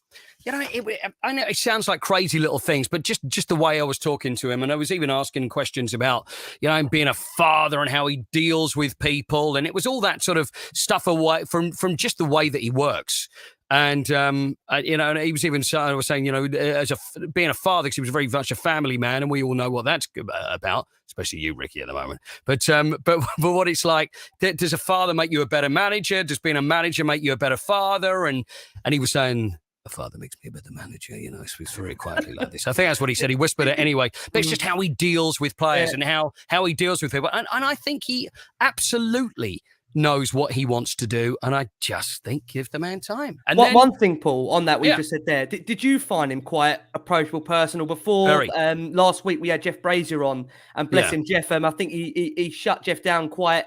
I know it sounds like crazy little things, but just the way I was talking to him, and I was even asking questions about, him being a father and how he deals with people, and it was all that sort of stuff away from just the way that he works. And and he was even saying, being a father, because he was very much a family man, and we all know what that's about, especially you, Ricky, at the moment. But what it's like, does a father make you a better manager? Does being a manager make you a better father? And he was saying, a father makes me a better manager, so it's very quietly like this. I think that's what he said. He whispered it anyway. But it's just how he deals with players and how he deals with people. And I think he absolutely knows what he wants to do. And I just think give the man time. And one thing, Paul, on that, we just said there, did you find him quite approachable, personal? Before last week, we had Jeff Brazier on, and bless him, Jeff, I think he shut Jeff down quite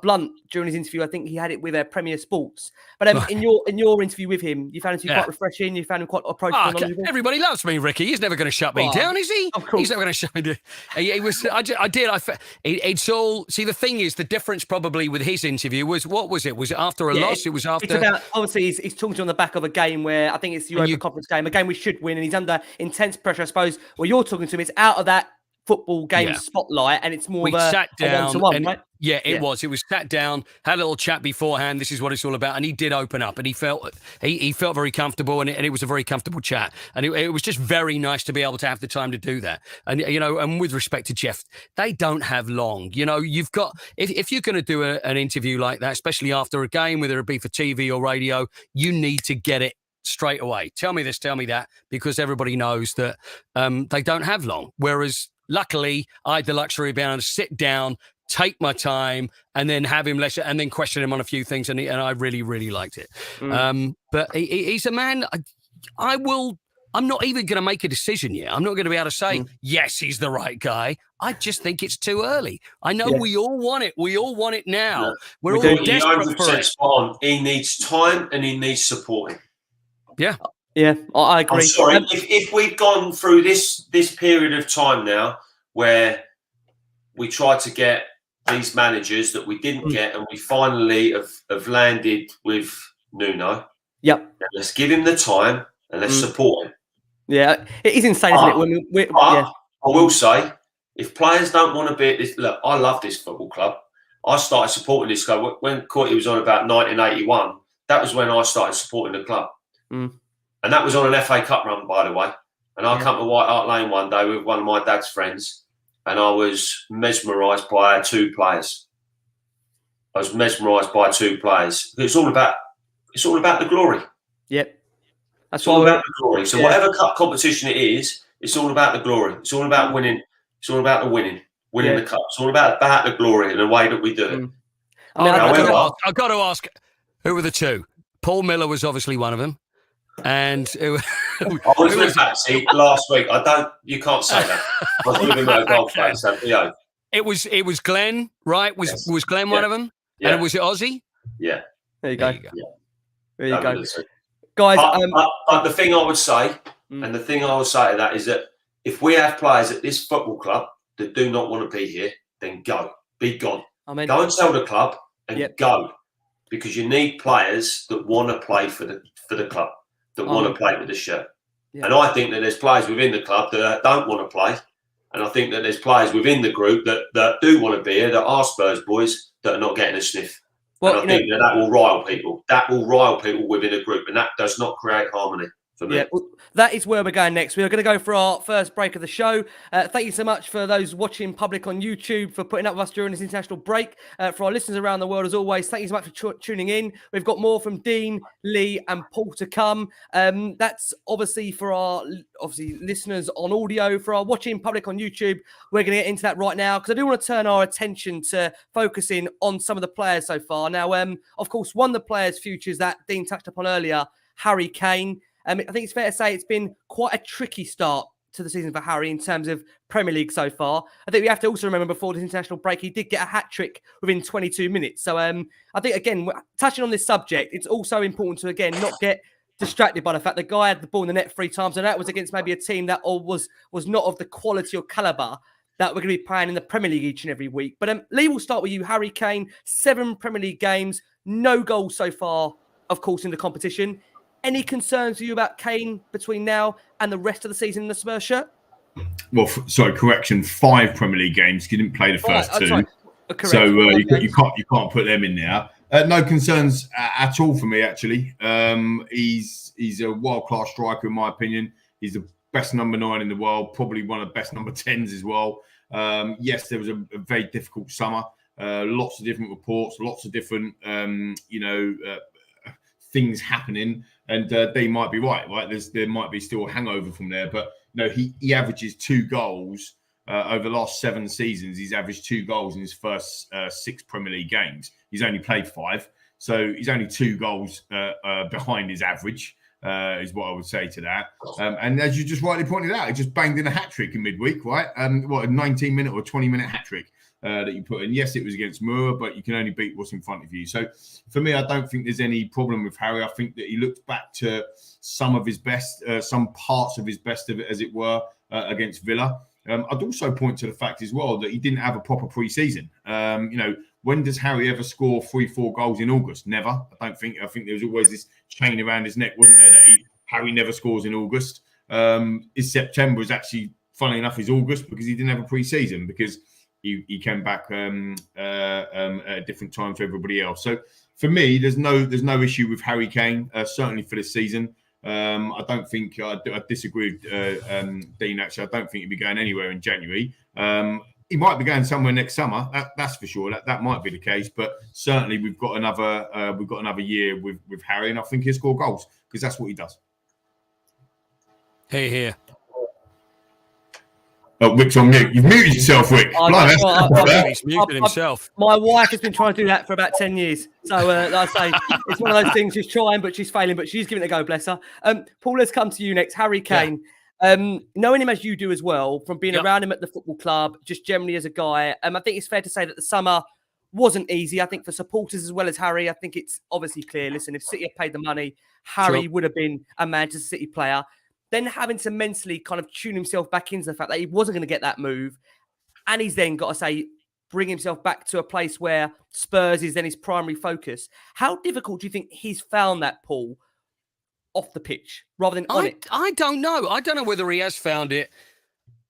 blunt during his interview. I think he had it with Premier Sports. But in your interview with him, you found him to be quite refreshing. You found him quite approachable. Everybody loves me, Ricky. He's never going to shut me down, is he? Of course. He's never going to shut me down. It's all. See, the thing is, the difference probably with his interview was, what was it? Was it after a loss? It was after. It's about, obviously, he's talking to you on the back of a game where I think it's the Europa Conference game, a game we should win, and he's under intense pressure, I suppose. Well, you're talking to him. It's out of that football game spotlight, and it's more of a one-to-one, right? Yeah, it was. It was sat down, had a little chat beforehand. This is what it's all about, and he did open up, and he felt very comfortable, and it was a very comfortable chat, and it was just very nice to be able to have the time to do that. And and with respect to Jeff, they don't have long. You've got if you're going to do an interview like that, especially after a game, whether it be for TV or radio, you need to get it straight away. Tell me this, tell me that, because everybody knows that they don't have long. Whereas, luckily, I had the luxury of being able to sit down, take my time, and then have him and then question him on a few things, and I really, really liked it. But he's a man. I'm not even going to make a decision yet. I'm not going to be able to say yes, he's the right guy. I just think it's too early. I know we all want it. We all want it now. Yeah. We're all desperate for it. He needs time and he needs supporting. Yeah, I agree. I'm sorry, if we've gone through this period of time now where we tried to get these managers that we didn't get, and we finally have landed with Nuno. Yep. Let's give him the time and let's support him. Yeah, it is insane, isn't it? I will say, if players don't want to be at this, look, I love this football club. I started supporting this club when Coyte was on about 1981. That was when I started supporting the club. And that was on an FA Cup run, by the way. And I come to White Hart Lane one day with one of my dad's friends, and I was mesmerised by our two players. It's all about the glory. Yep. That's all about the glory. So whatever cup competition it is, it's all about the glory. It's all about winning. It's all about the winning the cup. It's all about the glory and the way that we do it. I've got to ask, who were the two? Paul Miller was obviously one of them. And I was with Patsy last week. You can't say that. I was with him at a golf place. So, It was Glenn, right? Was Glenn one of them? Yeah. And was it Ozzy? Yeah. There you go. Yeah. There you go. Guys, but the thing I would say, and the thing I would say to that is that if we have players at this football club that do not want to be here, then go. Be gone. Go and sell the club and go. Because you need players that want to play for the club. That want to play with the shirt. Yeah. And I think that there's players within the club that don't want to play. And I think that there's players within the group that do want to be here, that are Spurs boys, that are not getting a sniff. Well, and I think that will rile people. That will rile people within a group. And that does not create harmony for me. Yeah, well, that is where we're going next. We are going to go for our first break of the show. Thank you so much for those watching public on YouTube for putting up with us during this international break. For our listeners around the world, as always, thank you so much for tuning in. We've got more from Dean, Lee and Paul to come. That's obviously for our listeners on audio. For our watching public on YouTube, we're going to get into that right now because I do want to turn our attention to focusing on some of the players so far. Now, of course, one of the players' futures that Dean touched upon earlier, Harry Kane. I think it's fair to say it's been quite a tricky start to the season for Harry in terms of Premier League so far. I think we have to also remember before this international break, he did get a hat-trick within 22 minutes. So I think, again, touching on this subject, it's also important to, again, not get distracted by the fact the guy had the ball in the net 3 times, and that was against maybe a team that was not of the quality or calibre that we're going to be playing in the Premier League each and every week. But Lee, we'll start with you. Harry Kane, 7 Premier League games, no goals so far, of course, in the competition. Any concerns for you about Kane between now and the rest of the season in the Spurs shirt? Well, sorry, correction. 5 Premier League games. He didn't play the first 2, so you can't put them in there. No concerns at all for me. Actually, he's a world class striker in my opinion. He's the best number 9 in the world, probably one of the best number 10s as well. Yes, there was a very difficult summer. Lots of different reports, lots of different things happening. And they might be right? There might be still a hangover from there. But no, he averages 2 goals over the last 7 seasons. He's averaged 2 goals in his first 6 Premier League games. He's only played 5. So he's only 2 goals behind his average, is what I would say to that. And as you just rightly pointed out, he just banged in a hat-trick in midweek, right? A 19-minute or 20-minute hat-trick that you put in. Yes, it was against Moura, but you can only beat what's in front of you. So for me, I don't think there's any problem with Harry. I think that he looked back to some of his best, some parts of his best of it, as it were, against Villa. I'd also point to the fact as well that he didn't have a proper pre-season. When does Harry ever score 3-4 goals in August? Never. I think there was always this chain around his neck, wasn't there, that Harry never scores in August. His September is actually funnily enough, is August, because he didn't have a pre-season, because he came back at a different time to everybody else. So for me, there's no issue with Harry Kane, certainly for this season. I don't think I disagree with Dean. Actually, I don't think he'll be going anywhere in January. He might be going somewhere next summer. That's for sure. That might be the case. But certainly, we've got another year with Harry, and I think he'll score goals, because that's what he does. Here. Oh, Wick's on mute. You've muted yourself, Wick. He's muted himself. My wife has been trying to do that for about 10 years. So, like I say, it's one of those things. She's trying, but she's failing. But she's giving it a go, bless her. Paul, let's come to you next. Harry Kane. Yeah. Knowing him as you do as well, from being around him at the football club, just generally as a guy, I think it's fair to say that the summer wasn't easy. I think for supporters as well as Harry, I think it's obviously clear. Listen, if City had paid the money, Harry would have been a Manchester City player. Then having to mentally kind of tune himself back into the fact that he wasn't going to get that move. And he's then got to say, bring himself back to a place where Spurs is then his primary focus. How difficult do you think he's found that, Paul, off the pitch rather than on it? I don't know. I don't know whether he has found it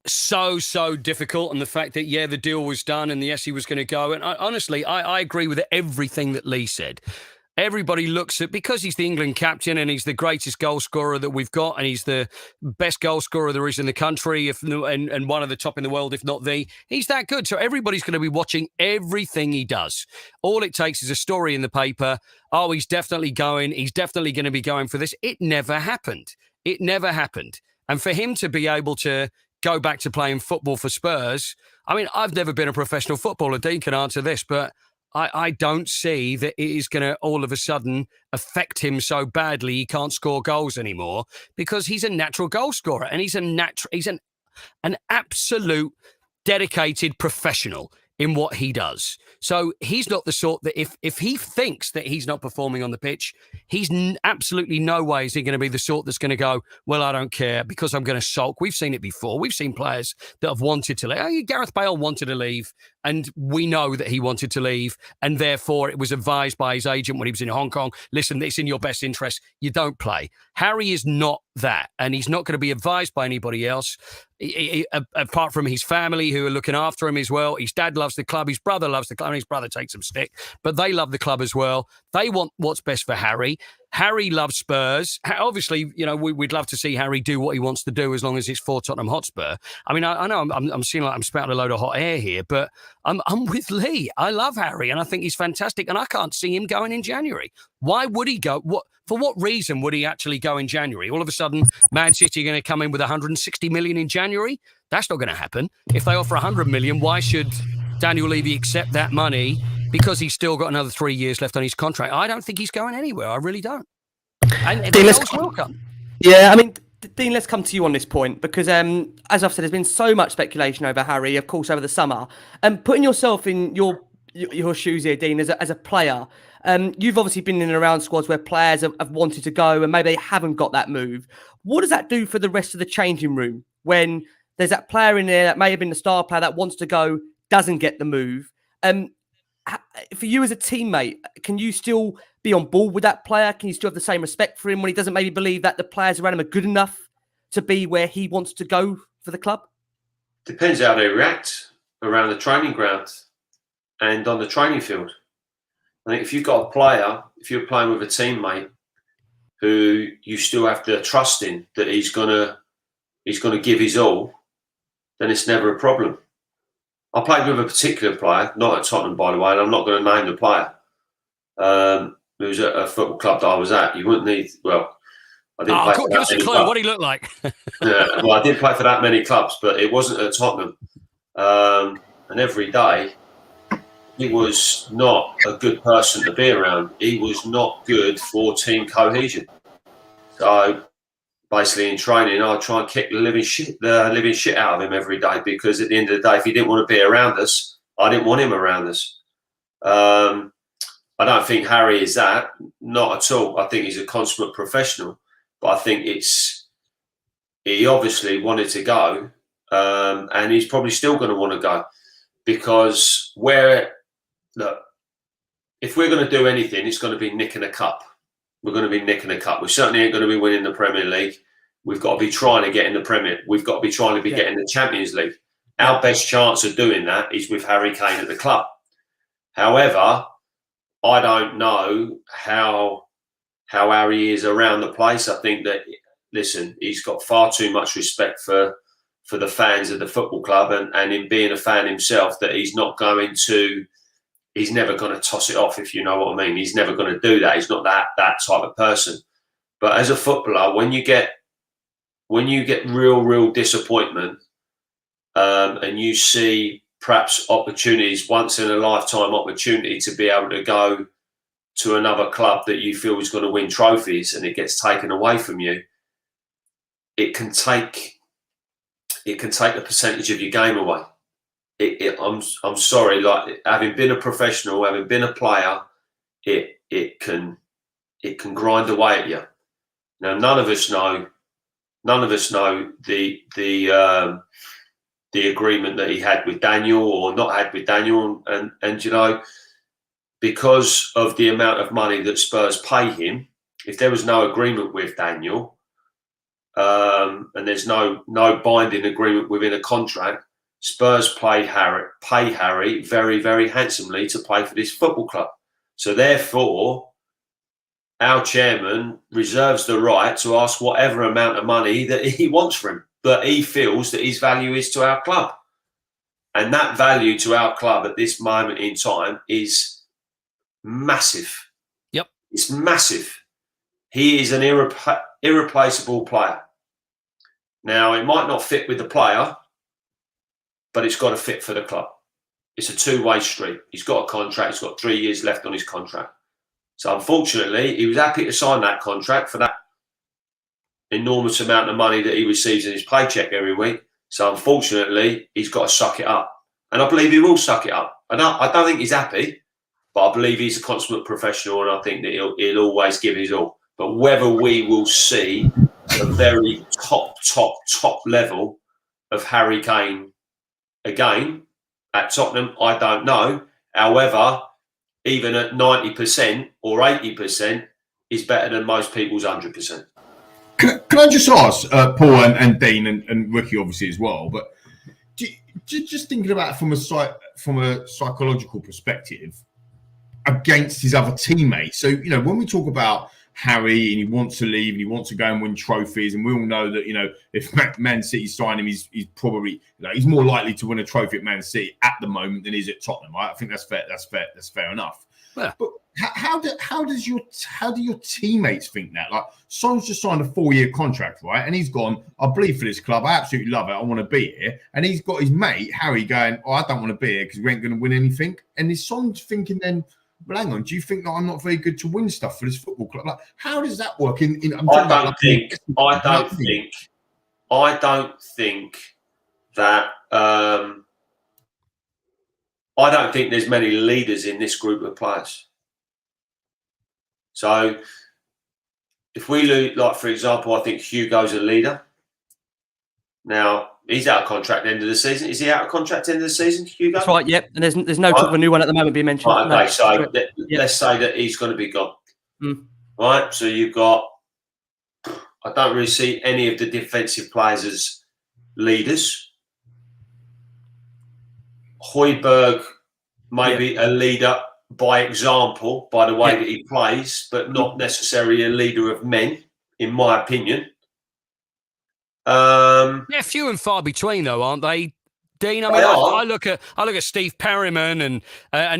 so difficult, and the fact that, the deal was done and yes, he was going to go. And honestly, I agree with everything that Lee said. Everybody looks at, because he's the England captain and he's the greatest goal scorer that we've got, and he's the best goal scorer there is in the country, and one of the top in the world, if not the, he's that good. So everybody's going to be watching everything he does. All it takes is a story in the paper. Oh, he's definitely going. He's definitely going to be going for this. It never happened. It never happened. And for him to be able to go back to playing football for Spurs, I mean, I've never been a professional footballer. Dean can answer this, but I don't see that it is going to all of a sudden affect him so badly he can't score goals anymore, because he's a natural goal scorer, and he's an absolute dedicated professional in what he does. So he's not the sort that if he thinks that he's not performing on the pitch, he's absolutely no way is he going to be the sort that's going to go, well, I don't care because I'm going to sulk. We've seen it before. We've seen players that have wanted to leave. Gareth Bale wanted to leave, and we know that he wanted to leave, and therefore it was advised by his agent when he was in Hong Kong, listen, it's in your best interest. You don't play. Harry is not that, and he's not going to be advised by anybody else. Apart from his family who are looking after him as well. His dad loves the club. His brother loves the club. And his brother takes some stick, but they love the club as well. They want what's best for Harry. Harry loves Spurs. Obviously, we'd love to see Harry do what he wants to do as long as it's for Tottenham Hotspur. I mean, I know I'm seeing like I'm spouting a load of hot air here, but I'm with Lee. I love Harry, and I think he's fantastic, and I can't see him going in January. Why would he go? For what reason would he actually go in January? All of a sudden, Man City are going to come in with 160 million in January? That's not going to happen. If they offer 100 million, why should Daniel Levy accept that money? Because he's still got another 3 years left on his contract. I don't think he's going anywhere. I really don't. And Dean, welcome. Yeah, I mean, Dean, let's come to you on this point, because as I've said, there's been so much speculation over Harry, of course, over the summer. Putting yourself in your shoes here, Dean, as a player, you've obviously been in and around squads where players have wanted to go and maybe they haven't got that move. What does that do for the rest of the changing room when there's that player in there that may have been the star player that wants to go, doesn't get the move? For you as a teammate, can you still be on board with that player? Can you still have the same respect for him when he doesn't maybe believe that the players around him are good enough to be where he wants to go for the club? Depends how they react around the training ground and on the training field. I think if you've got a player, if you're playing with a teammate who you still have to trust in that he's gonna give his all, then it's never a problem. I played with a particular player, not at Tottenham, by the way, and I'm not going to name the player. Who was at a football club that I was at. You wouldn't need, well, I didn't play for give us a clue. What did he look like? Yeah, well, I didn't play for that many clubs, but it wasn't at Tottenham. And every day, he was not a good person to be around. He was not good for team cohesion. So basically in training, I'd try and kick the living shit out of him every day, because at the end of the day, if he didn't want to be around us, I didn't want him around us. I don't think Harry is that, not at all. I think he's a consummate professional, but I think he obviously wanted to go, and he's probably still going to want to go, because if we're going to do anything, it's going to be nicking a cup. We're going to be nicking a cup. We certainly ain't going to be winning the Premier League. We've got to be trying to get in the Premier. We've got to be trying to be getting the Champions League. Our best chance of doing that is with Harry Kane at the club. However, I don't know how Harry is around the place. I think that, listen, he's got far too much respect for the fans of the football club, and in being a fan himself, that he's never going to toss it off, if you know what I mean. He's never going to do that. He's not that type of person. But as a footballer, when you get real disappointment, and you see perhaps opportunities, once in a lifetime opportunity to be able to go to another club that you feel is going to win trophies, and it gets taken away from you, it can take the percentage of your game away. I'm sorry, like, having been a professional, having been a player, it can grind away at you. Now, none of us know the agreement that he had with Daniel or not had with Daniel, and you know, because of the amount of money that Spurs pay him, if there was no agreement with Daniel, and there's no binding agreement within a contract, Spurs pay Harry very, very handsomely to play for this football club. So therefore, our chairman reserves the right to ask whatever amount of money that he wants for him, that he feels that his value is to our club. And that value to our club at this moment in time is massive. Yep. It's massive. He is an irreplaceable player. Now, it might not fit with the player, but it's got to fit for the club. It's a two-way street. He's got a contract. He's got 3 years left on his contract. So unfortunately, he was happy to sign that contract for that enormous amount of money that he receives in his paycheck every week. So unfortunately, he's got to suck it up. And I believe he will suck it up. I don't think he's happy, but I believe he's a consummate professional, and I think that he'll always give his all. But whether we will see a very top level of Harry Kane again at Tottenham, I don't know. However, even at 90% or 80% is better than most people's 100%. Can I just ask, Paul and Dean and Ricky obviously as well, but just thinking about it from a psychological perspective against his other teammates. So, you know, when we talk about Harry and he wants to leave and he wants to go and win trophies, and we all know that, you know, if Man City sign him, he's probably, you know, he's more likely to win a trophy at Man City at the moment than he is at Tottenham, right? I think that's fair. That's fair enough. Yeah. But how do your teammates think that? Like, Son's just signed a 4-year contract, right? And he's gone, I bleed for this club. I absolutely love it. I want to be here. And he's got his mate Harry going, oh, I don't want to be here because we ain't going to win anything. And is Son thinking then, well, hang on, do you think that I'm not very good to win stuff for this football club? Like, how does that work? I don't think that. I don't think there's many leaders in this group of players. So, if we lose, like for example, I think Hugo's a leader. Now, he's out of contract at the end of the season. Is he out of contract at the end of the season, Hugo? That's right, yep. And there's no talk of a new one at the moment being mentioned. Right, okay, so let's say that he's going to be gone. Right, so you've got, I don't really see any of the defensive players as leaders. Højbjerg maybe a leader by example, by the way that he plays, but not necessarily a leader of men, in my opinion. Few and far between, though, aren't they, Dean? I mean, I look at Steve Perryman, and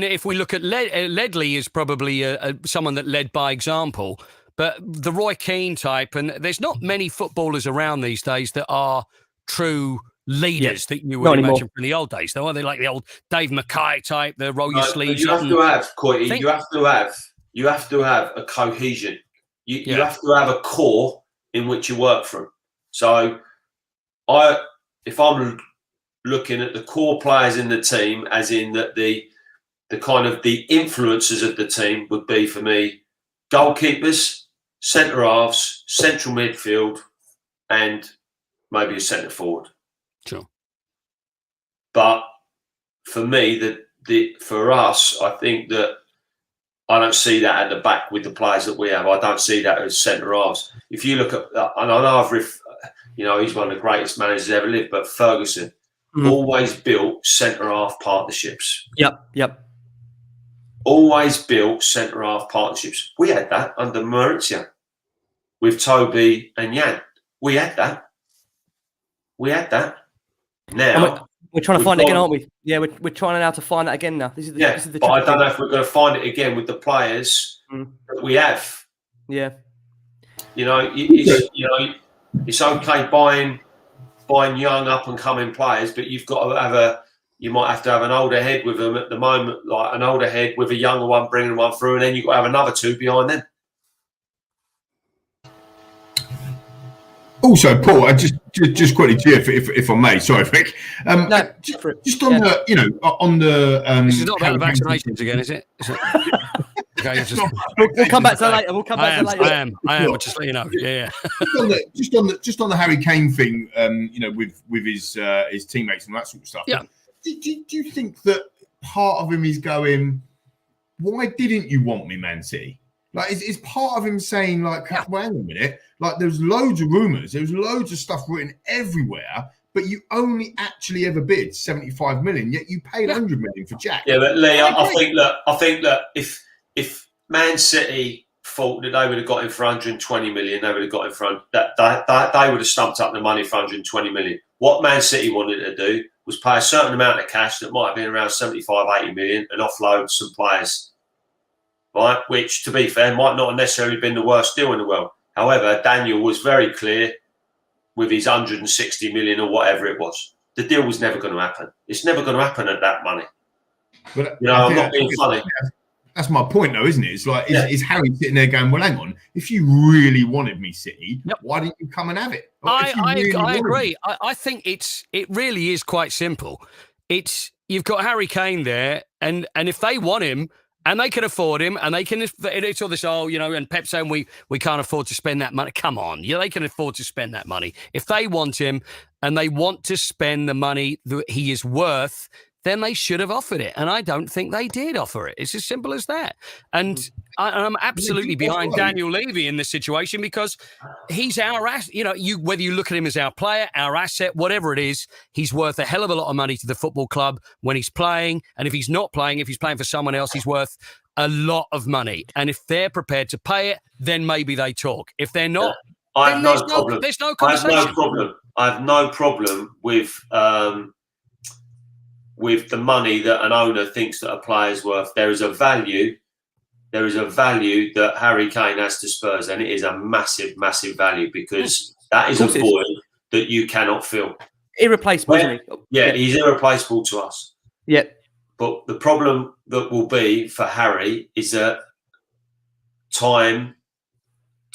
if we look at Ledley is probably someone that led by example, but the Roy Keane type, and there's not many footballers around these days that are true leaders that you would imagine from the old days, though. Are they like the old Dave Mackay type, the roll your sleeves you up? Have to have, Coyte, you have to have a cohesion. You have to have a core in which you work from. So, if I'm looking at the core players in the team, as in that the kind of the influencers of the team would be for me goalkeepers, centre halves, central midfield, and maybe a centre forward. Sure. But for me, for us, I think that I don't see that at the back with the players that we have. I don't see that as centre halves. If you look at, and I know you know, he's one of the greatest managers ever lived. But Ferguson always built centre-half partnerships. Yep. Always built centre-half partnerships. We had that under Maurizio with Toby and Jan. We had that. Now we're trying to find it again, aren't we? Yeah, we're trying now to find that again now. This is the but I don't know if we're going to find it again with the players that we have. Yeah. You know, it's okay buying young up and coming players, but you've got to you might have to have an older head with them at the moment, like an older head with a younger one bringing one through, and then you've got to have another two behind them. Also, Paul, I just quickly, if I may, sorry, Rick. Just on the, you know, on the. This is not about the vaccinations again, is it? Okay, we'll come back to that later. I am. Just let you know. Yeah. just on the Harry Kane thing, you know, with his teammates and that sort of stuff. Yeah. Do you think that part of him is going, why didn't you want me, Man City? Like, is part of him saying, like, well, hang on a minute, like, there's loads of rumours, there's loads of stuff written everywhere, but you only actually ever bid 75 million, yet you paid 100 million for Jack. Yeah, but Lee, I think that if Man City thought that they would have got him for 120 million, they would have got him for that they would have stumped up the money for 120 million. What Man City wanted to do was pay a certain amount of cash that might have been around 75, 80 million and offload some players. Right, which, to be fair, might not have necessarily been the worst deal in the world. However, Daniel was very clear with his 160 million or whatever it was. The deal was never going to happen. It's never going to happen at that money. But you know, I'm not being funny. That's my point, though, isn't it? It's like, is Harry sitting there going, well, hang on, if you really wanted me, City, why didn't you come and have it? I agree. I think it really is quite simple. You've got Harry Kane there, and if they want him, and they can afford him, and they can. It's all this, and Pep saying we can't afford to spend that money. Come on, they can afford to spend that money. If they want him, and they want to spend the money that he is worth, then they should have offered it. And I don't think they did offer it. It's as simple as that. And I'm absolutely behind Daniel Levy in this situation because he's our asset. You know, whether you look at him as our player, our asset, whatever it is, he's worth a hell of a lot of money to the football club when he's playing. And if he's not playing, if he's playing for someone else, he's worth a lot of money. And if they're prepared to pay it, then maybe they talk. If they're not, then there's no conversation. I have no problem with the money that an owner thinks that a player's worth. There is a value that Harry Kane has to Spurs, and it is a massive, massive value because that is a void that you cannot fill. Irreplaceable, isn't he? Yeah, he's irreplaceable to us. Yeah. But the problem that will be for Harry is that time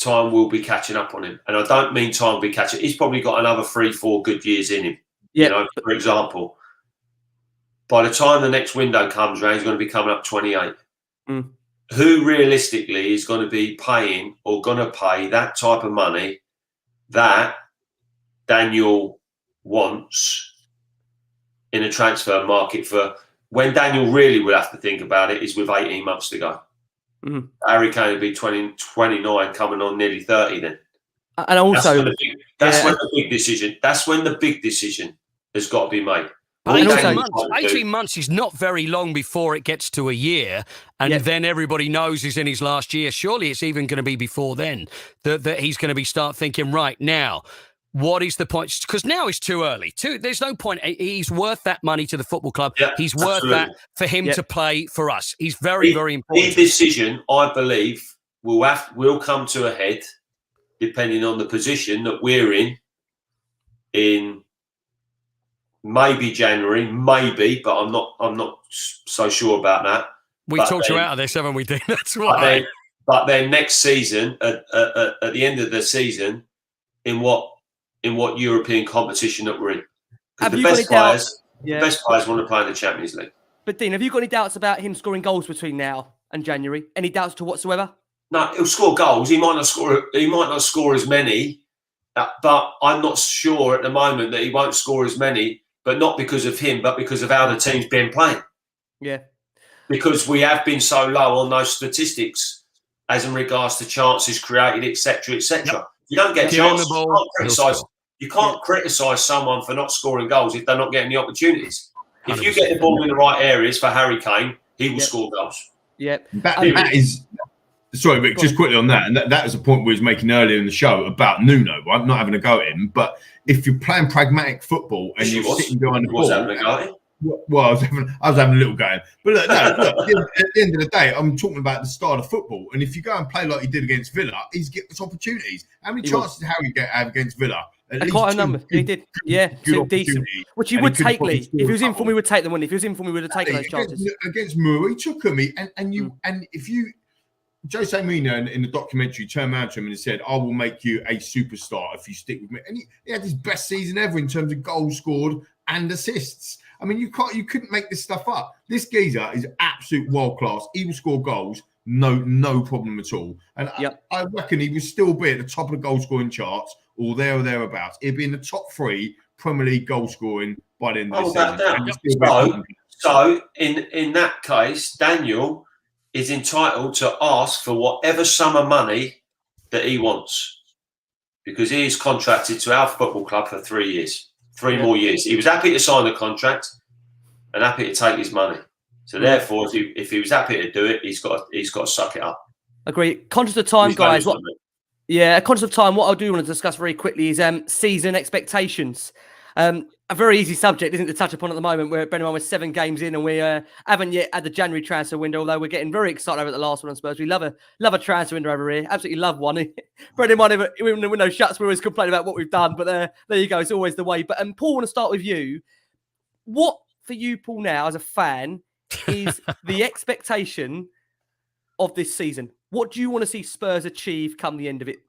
will be catching up on him. And I don't mean time will be catching. He's probably got another 3-4 good years in him. Yeah. You know, for example. By the time the next window comes around, he's going to be coming up 28. Who realistically is going to be paying or going to pay that type of money that Daniel wants in a transfer market for when Daniel really would have to think about it is with 18 months to go. Harry Kane would be 29 coming on nearly 30 then. And also, that's when the big decision has got to be made. 18 months is not very long before it gets to a year, and then everybody knows he's in his last year. Surely it's even going to be before then that he's going to start thinking, right now, what is the point? Because now it's too early. There's no point. He's worth that money to the football club. He's worth that for him to play for us. He's very, very important. The decision, I believe, will come to a head depending on the position that we're in maybe January, but I'm not so sure about that. We talked you out of this, haven't we, Dean? That's why. But then next season, at the end of the season, in what European competition that we're in? Because the best players want to play in the Champions League. But Dean, have you got any doubts about him scoring goals between now and January? Any doubts to whatsoever? No, he'll score goals. He might not score as many, but I'm not sure at the moment that he won't score as many. But not because of him, but because of how the team's been playing. Yeah. Because we have been so low on those statistics as in regards to chances created, etc., etc. You don't get chances. You can't criticise someone for not scoring goals if they're not getting the opportunities. If you 100%. get the ball in the right areas for Harry Kane, he will score goals. Yeah. That is. Sorry, Rick, just quickly on that. And that was a point we was making earlier in the show about Nuno, right? Not having a go at him. But if you're playing pragmatic football and you're sitting behind the ball. Having a go at him. Well, I was having a little game. But look, at the end of the day, I'm talking about the start of football. And if you go and play like he did against Villa, he's getting opportunities. How many chances did Harry have against Villa? At least quite a number. He did. Two decent. Which he would take, Lee. If he was in form, he would take them, wouldn't he? If he was in form, he would have taken those chances. Against Moore, he took them. And if you... Jose Mourinho in the documentary turned around to him and said, I will make you a superstar if you stick with me. And he had his best season ever in terms of goals scored and assists. I mean, you couldn't make this stuff up. This geezer is absolute world class. He will score goals, no problem at all. And I reckon he would still be at the top of the goal scoring charts or thereabouts. He'd be in the top 3 Premier League goal scoring by the end of the season. So in that case, Daniel is entitled to ask for whatever sum of money that he wants, because he is contracted to our football club for 3 years, 3 more years. He was happy to sign the contract and happy to take his money. So therefore, if he was happy to do it, he's got to suck it up. Agree. Conscious of time, guys. Conscious of time. What I do want to discuss very quickly is season expectations. A very easy subject, isn't it, to touch upon at the moment. We're 7 games in, and we haven't yet had the January transfer window. Although we're getting very excited over the last one on Spurs. We love a transfer window over here. Absolutely love one. Brendan might even when the window shuts, we always complain about what we've done. But there you go. It's always the way. But Paul, I want to start with you. What for you, Paul, now as a fan, is the expectation of this season? What do you want to see Spurs achieve come the end of it?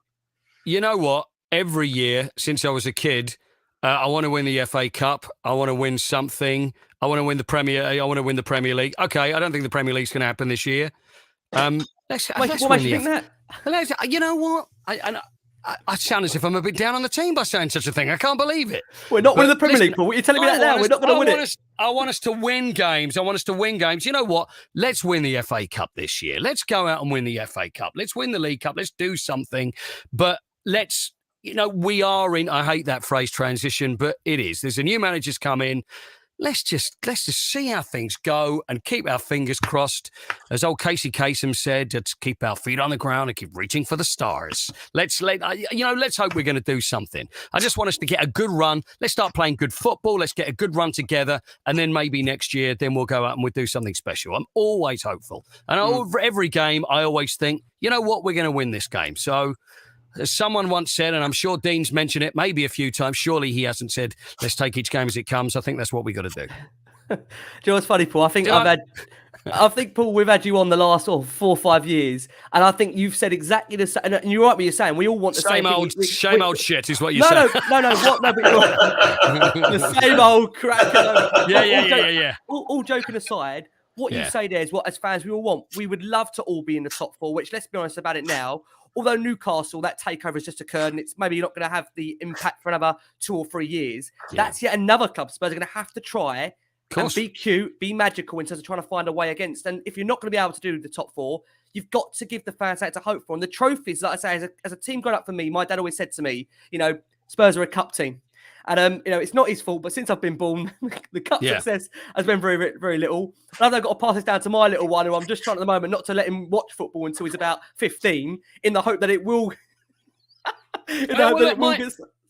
You know what? Every year since I was a kid, I want to win the FA Cup. I want to win something. I want to win the Premier League. Okay, I don't think the Premier League's going to happen this year. Let's what makes you think that? You know what? I sound as if I'm a bit down on the team by saying such a thing. I can't believe it. We're not winning the Premier League, Paul. What are you telling me that now? We're not going to win it. I want us to win games. You know what? Let's win the FA Cup this year. Let's go out and win the FA Cup. Let's win the League Cup. Let's do something. But let's... we are in, I hate that phrase, transition, but it is. There's a new manager's come in. Let's just see how things go and keep our fingers crossed. As old Casey Kasem said, let's keep our feet on the ground and keep reaching for the stars. Let's hope we're going to do something. I just want us to get a good run. Let's start playing good football. Let's get a good run together. And then maybe next year, then we'll go out and we'll do something special. I'm always hopeful. And over every game, I always think, you know what, we're going to win this game. So, as someone once said, and I'm sure Dean's mentioned it maybe a few times, surely he hasn't said, let's take each game as it comes. I think that's what we got to do. Do you know what's funny, Paul? I think, Paul, we've had you on the last 4 or 5 years, and I think you've said exactly the same. And you're right what you're saying. We all want the same old shit is what you're saying. No. But the same old crap. Yeah. All joking aside, what you say there is what, as fans, we all want. We would love to all be in the top 4, which, let's be honest about it now, although Newcastle, that takeover has just occurred and it's maybe not going to have the impact for another 2 or 3 years. That's yet another club Spurs are going to have to try and be cute, be magical in terms of trying to find a way against. And if you're not going to be able to do the top 4, you've got to give the fans something to hope for. And the trophies, like I say, as a team growing up for me, my dad always said to me, Spurs are a cup team. And, it's not his fault, but since I've been born, the cup success has been very, very little. And I've got to pass this down to my little one, who I'm just trying at the moment not to let him watch football until he's about 15, in the hope that it will...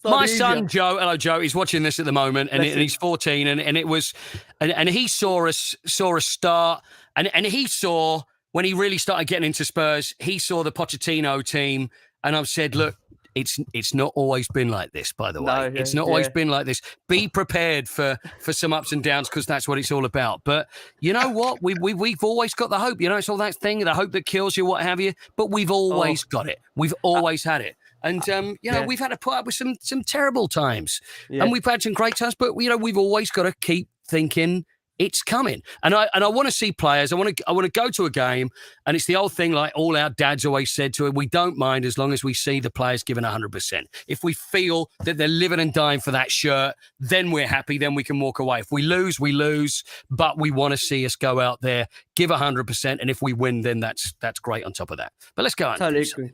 My son, Joe, hello, Joe, he's watching this at the moment, and he's 14, and it was... And he saw us start, and he saw, when he really started getting into Spurs, he saw the Pochettino team, and I've said, look, It's not always been like this, by the way. It's not always been like this. Be prepared for some ups and downs, because that's what it's all about. But you know what? We've always got the hope. It's all that thing, the hope that kills you, what have you. But we've always got it. We've always had it. And we've had to put up with some terrible times, and we've had some great times. But we've always got to keep thinking it's coming. And I want to see players. I want to go to a game, and it's the old thing like all our dads always said to it, we don't mind as long as we see the players giving 100%. If we feel that they're living and dying for that shirt, then we're happy, then we can walk away. If we lose, we lose, but we want to see us go out there, give 100%, and if we win, then that's great on top of that. But let's go on. Totally agree.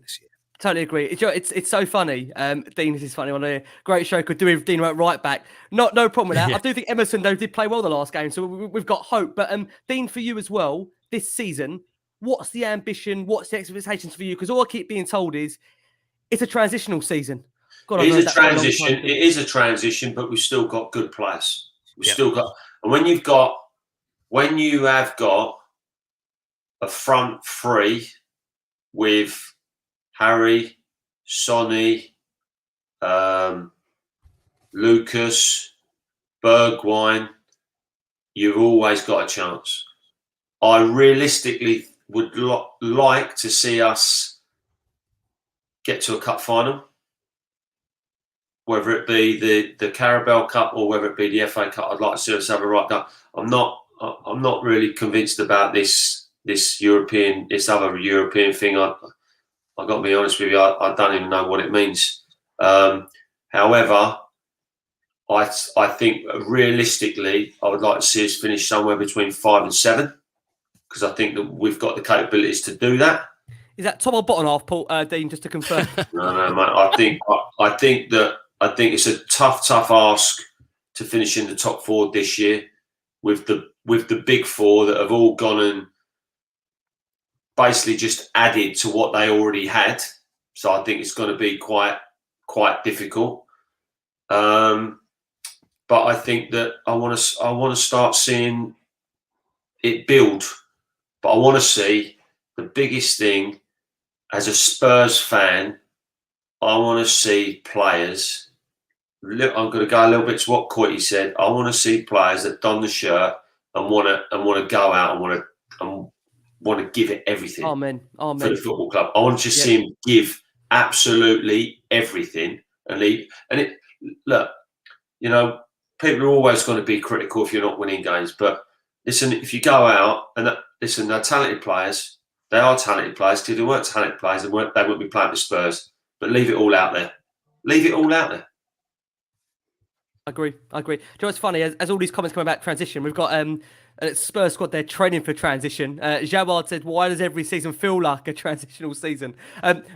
Totally agree. It's so funny. Dean, this is funny. On a great show could do with Dean at right back. No problem with that. Yeah. I do think Emerson though did play well the last game, so we've got hope. But Dean, for you as well this season, what's the ambition? What's the expectations for you? Because all I keep being told is it's a transitional season. God, it is a transition. It is a transition, but we've still got good players. We've still got, and when you have got a front three with Harry, Sonny, Lucas, Bergwijn, you've always got a chance. I realistically would like to see us get to a cup final, whether it be the Carabao Cup or whether it be the FA Cup. I'd like to see us have a right go. I'm not really convinced about this other European thing. I've got to be honest with you, I don't even know what it means. However, I think realistically, I would like to see us finish somewhere between 5 and 7, because I think that we've got the capabilities to do that. Is that top or bottom half, Paul? Dean, just to confirm. No, mate. I think it's a tough ask to finish in the top 4 this year with the big 4 that have all gone and basically just added to what they already had. So I think it's going to be quite difficult. But I think that I want to start seeing it build. But I want to see the biggest thing as a Spurs fan. I want to see players. I'm going to go a little bit to what Coyte said. I want to see players that don the shirt and want to go out and want to give it everything. Amen. For the football club. I want to just see him give absolutely everything and leave. And look, people are always going to be critical if you're not winning games. But listen, if you go out and they're talented players. They are talented players. Because if they weren't talented players, they wouldn't be playing for Spurs. But leave it all out there. Leave it all out there. I agree. Do you know what's funny? As all these comments come about transition, we've got Spurs squad there training for transition. Jawad said, why does every season feel like a transitional season?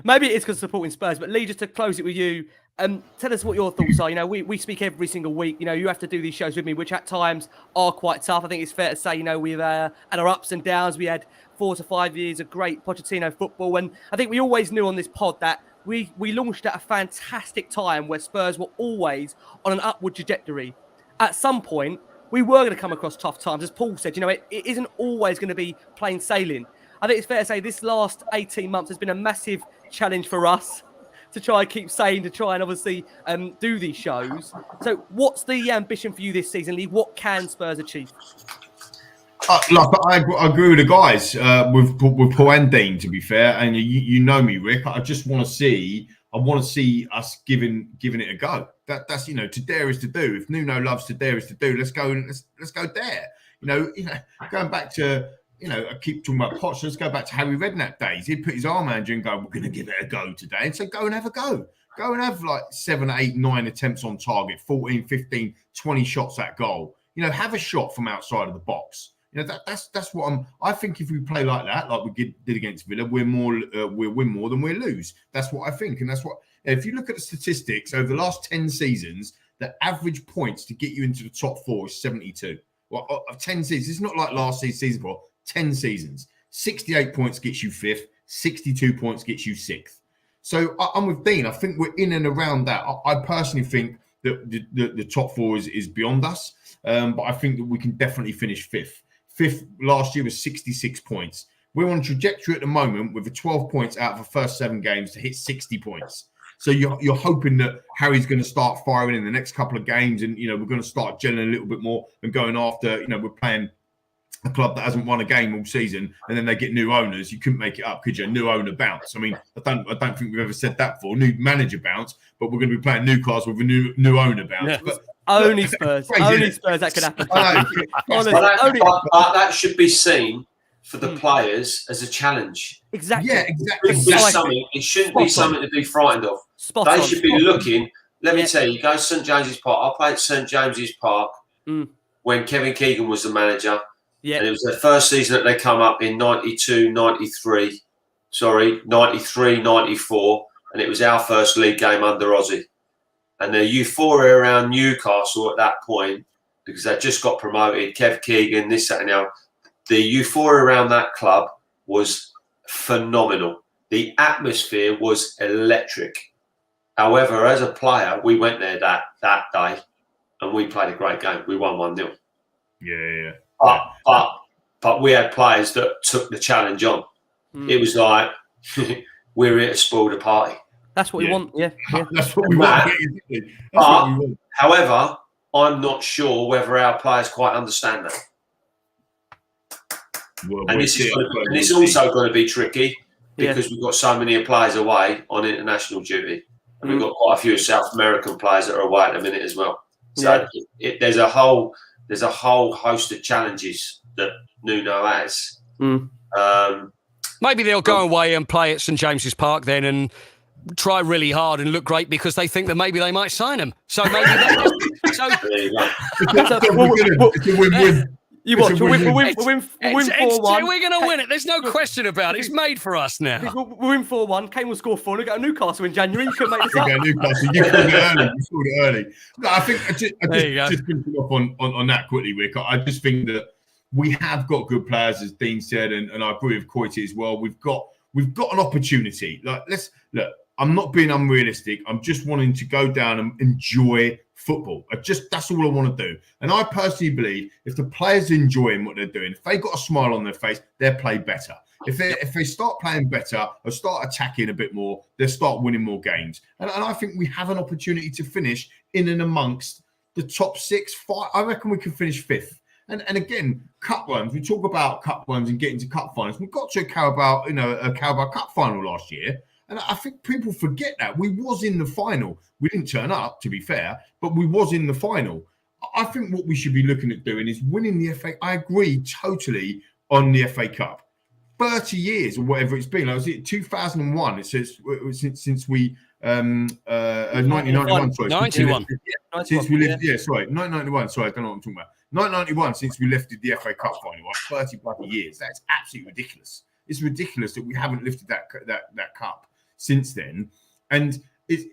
Maybe it's because supporting Spurs, but Lee, just to close it with you, tell us what your thoughts are. We speak every single week. You have to do these shows with me, which at times are quite tough. I think it's fair to say, we've had our ups and downs. We had 4 to 5 years of great Pochettino football. And I think we always knew on this pod that we launched at a fantastic time where Spurs were always on an upward trajectory. At some point, we were going to come across tough times. As Paul said, it isn't always going to be plain sailing. I think it's fair to say this last 18 months has been a massive challenge for us to try and keep sane, to try and obviously do these shows. So what's the ambition for you this season, Lee? What can Spurs achieve? I agree with the guys, with Paul and Dean, to be fair. And you know me, Rick. I just want to see. I want to see us giving it a go. That's to dare is to do. If Nuno loves to dare is to do, let's go dare. Going back to I keep talking about Poch. Let's go back to Harry Redknapp days. He'd put his arm around you and go, "We're going to give it a go today." And so go and have a go. Go and have like 7, 8, 9 attempts on target, 14, 15, 20 shots at goal. Have a shot from outside of the box. That's what I think if we play like that, like we did against Villa, we'll win more than we'll lose. That's what I think. And that's what, if you look at the statistics over the last 10 seasons, the average points to get you into the top 4 is 72. Well, of 10 seasons, it's not like last season for 10 seasons. 68 points gets you 5th, 62 points gets you 6th. So I'm with Dean. I think we're in and around that. I personally think that the top 4 is beyond us. But I think that we can definitely finish 5th. 5th last year was 66 points. We're on a trajectory at the moment with 12 points out of the first 7 games to hit 60 points. So you're hoping that Harry's going to start firing in the next couple of games, and we're going to start gelling a little bit more and going after. We're playing a club that hasn't won a game all season, and then they get new owners. You couldn't make it up, could you? New owner bounce. I mean, I don't think we've ever said that before. New manager bounce, but we're going to be playing Newcastle with a new owner bounce. Yeah. But only Spurs. Only Spurs that could happen. Honestly, that should be seen for the players as a challenge. Exactly. Yeah, exactly. It shouldn't be something to be frightened of. They should be looking. Let me tell you, go to St James's Park. I played at St James's Park when Kevin Keegan was the manager. Yeah. And it was their first season that they come up in 92, 93. 93, 94, and it was our first league game under Aussie. And the euphoria around Newcastle at that point, because they just got promoted, Kev Keegan, this, that, and now, the euphoria around that club was phenomenal. The atmosphere was electric. However, as a player, we went there that day and we played a great game. We won 1-0. Yeah. But we had players that took the challenge on. It was like, we're here to spoil the party. That's what we want. Yeah. That's what we want. However, I'm not sure whether our players quite understand that. Well, and it's also going to be tricky because we've got so many players away on international duty. And we've got quite a few South American players that are away at the minute as well. So there's a whole host of challenges that Nuno has. Maybe they'll go away and play at St James's Park then and try really hard and look great because they think that maybe they might sign him. So maybe there you go. It's a win-win. You watch. We'll win 4-1. We're going to win it. There's no question about it. It's made for us now. We'll win 4-1. Kane will score 4. We'll go to Newcastle in January. You couldn't make this up. Newcastle. You scored it early. No, I think just finishing off on that quickly, Rick. I just think that we have got good players, as Dean said, and I agree with Coyte as well. We've got an opportunity. Let's look. I'm not being unrealistic. I'm just wanting to go down and enjoy football. That's all I want to do. And I personally believe if the players are enjoying what they're doing, if they got a smile on their face, they'll play better. If they start playing better or start attacking a bit more, they'll start winning more games. And I think we have an opportunity to finish in and amongst the top 6, 5. I reckon we can finish 5th. And again, cup runs. We talk about cup runs and getting to cup finals. We got to a Carabao Cup final last year. And I think people forget that. We was in the final. We didn't turn up, to be fair, but we was in the final. I think what we should be looking at doing is winning the FA. I agree totally on the FA Cup. 30 years or whatever it's been. Was it 2001? It says since we 1991. Sorry, 91. Since we lifted, 1991. Sorry, I don't know what I'm talking about. 1991. Since we lifted the FA Cup final, 30 bloody years. That's absolutely ridiculous. It's ridiculous that we haven't lifted that cup since then. And it's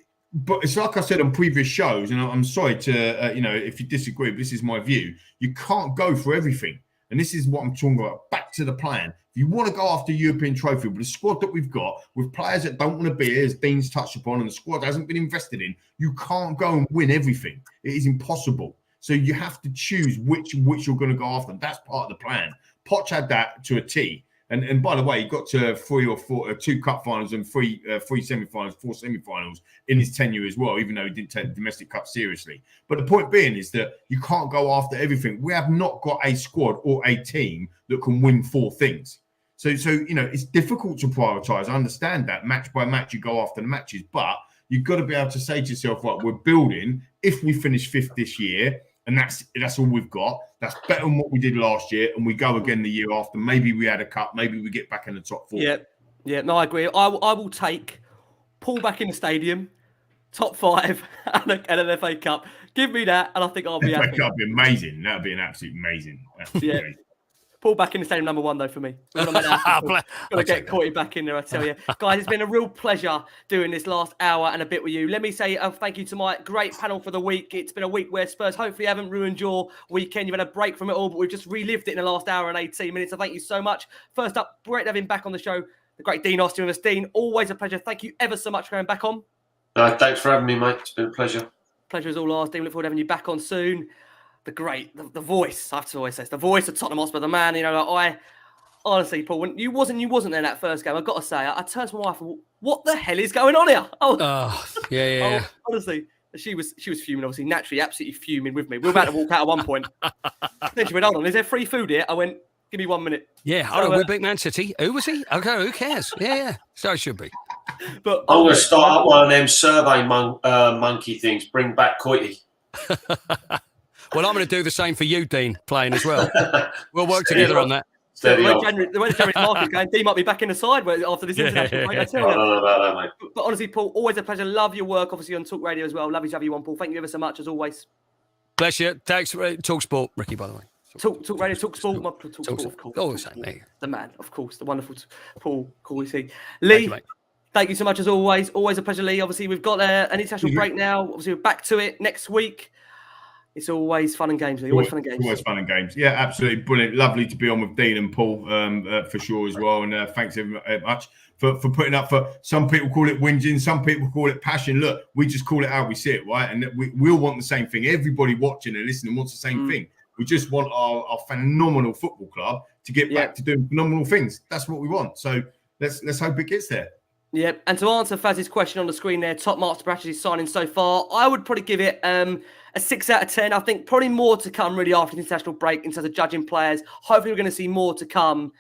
like I said on previous shows, and I'm sorry to if you disagree, but this is my view. You can't go for everything, and this is what I'm talking about. Back to the plan. If you want to go after European trophy, but the squad that we've got with players that don't want to be here, as Dean's touched upon, and the squad hasn't been invested in, you can't go and win everything. It is impossible. So you have to choose which you're going to go after. That's part of the plan. Poch had that to a T. And by the way, he got to 3 or 4, 2 cup finals and 3 semi-finals, 4 semi-finals in his tenure as well, even though he didn't take the domestic cup seriously. But the point being is that you can't go after everything. We have not got a squad or a team that can win 4 things. So it's difficult to prioritise. I understand that. Match by match, you go after the matches. But you've got to be able to say to yourself, right, we're building. If we finish 5th this year, and that's all we've got. That's better than what we did last year, and we go again the year after. Maybe we had a cup. Maybe we get back in the top 4. Yeah. No, I agree. I will take Paul back in the stadium, top 5, and an FA Cup. Give me that, and I think I'll be happy. FA Cup would be amazing. That would be an absolute amazing. Amazing. Paul back in the stadium, number 1 though for me. Got to get Coyte back in there, I tell you. Guys, it's been a real pleasure doing this last hour and a bit with you. Let me say thank you to my great panel for the week. It's been a week where Spurs hopefully haven't ruined your weekend. You've had a break from it all, but we've just relived it in the last hour and 18 minutes. So thank you so much. First up, great to have him back on the show. The great Dean Austin with us. Dean, always a pleasure. Thank you ever so much for coming back on. Thanks for having me, mate. It's been a pleasure. Pleasure is all ours. Dean, look forward to having you back on soon. The voice, I have to always say, it's the voice of Tottenham Hotspur, the man, I honestly, Paul, when you wasn't there in that first game, I've got to say, I turned to my wife and what the hell is going on here? Honestly, she was fuming, obviously, naturally, absolutely fuming with me. We were about to walk out at one point. Then she went, hold on, is there free food here? I went, give me 1 minute. Yeah, hold on, we're Big Man City. Who was he? Okay, who cares? Yeah, so it should be. But I'm going to start up one of them survey monkey things, bring back Coyte. Well, I'm going to do the same for you, Dean, playing as well. We'll work together on that. The way the January's market going, Dean might be back in the side after this international break. I tell you. I don't know about that, mate. But honestly, Paul, always a pleasure. Love your work, obviously, on Talk Radio as well. Love you to have you on, Paul. Thank you ever so much, as always. Bless you. Thanks, Talk Sport, Ricky, by the way. Talk Radio, Talk Sport, Talk Sport, of course. Oh, mate. The man, of course, the wonderful Paul Coyte. Thank Lee, you, thank you so much as always. Always a pleasure, Lee. Obviously, we've got an international break now. Obviously, we're back to it next week. It's always fun and games, Lee. Always fun and games. Always fun and games. Yeah, absolutely brilliant. Lovely to be on with Dean and Paul for sure as well. And thanks very much for putting up for. Some people call it whinging, some people call it passion. Look, we just call it how we see it, right? And we all want the same thing. Everybody watching and listening wants the same thing. We just want our phenomenal football club to get back to doing phenomenal things. That's what we want. So let's hope it gets there. Yep. And to answer Faz's question on the screen there, top marks to Bradley's signing so far, I would probably give it a 6 out of 10. I think probably more to come really after the international break in terms of judging players. Hopefully we're going to see more to come,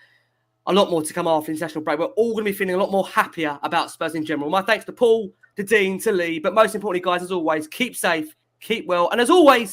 a lot more to come after the international break. We're all going to be feeling a lot more happier about Spurs in general. My thanks to Paul, to Dean, to Lee, but most importantly, guys, as always, keep safe, keep well, and as always,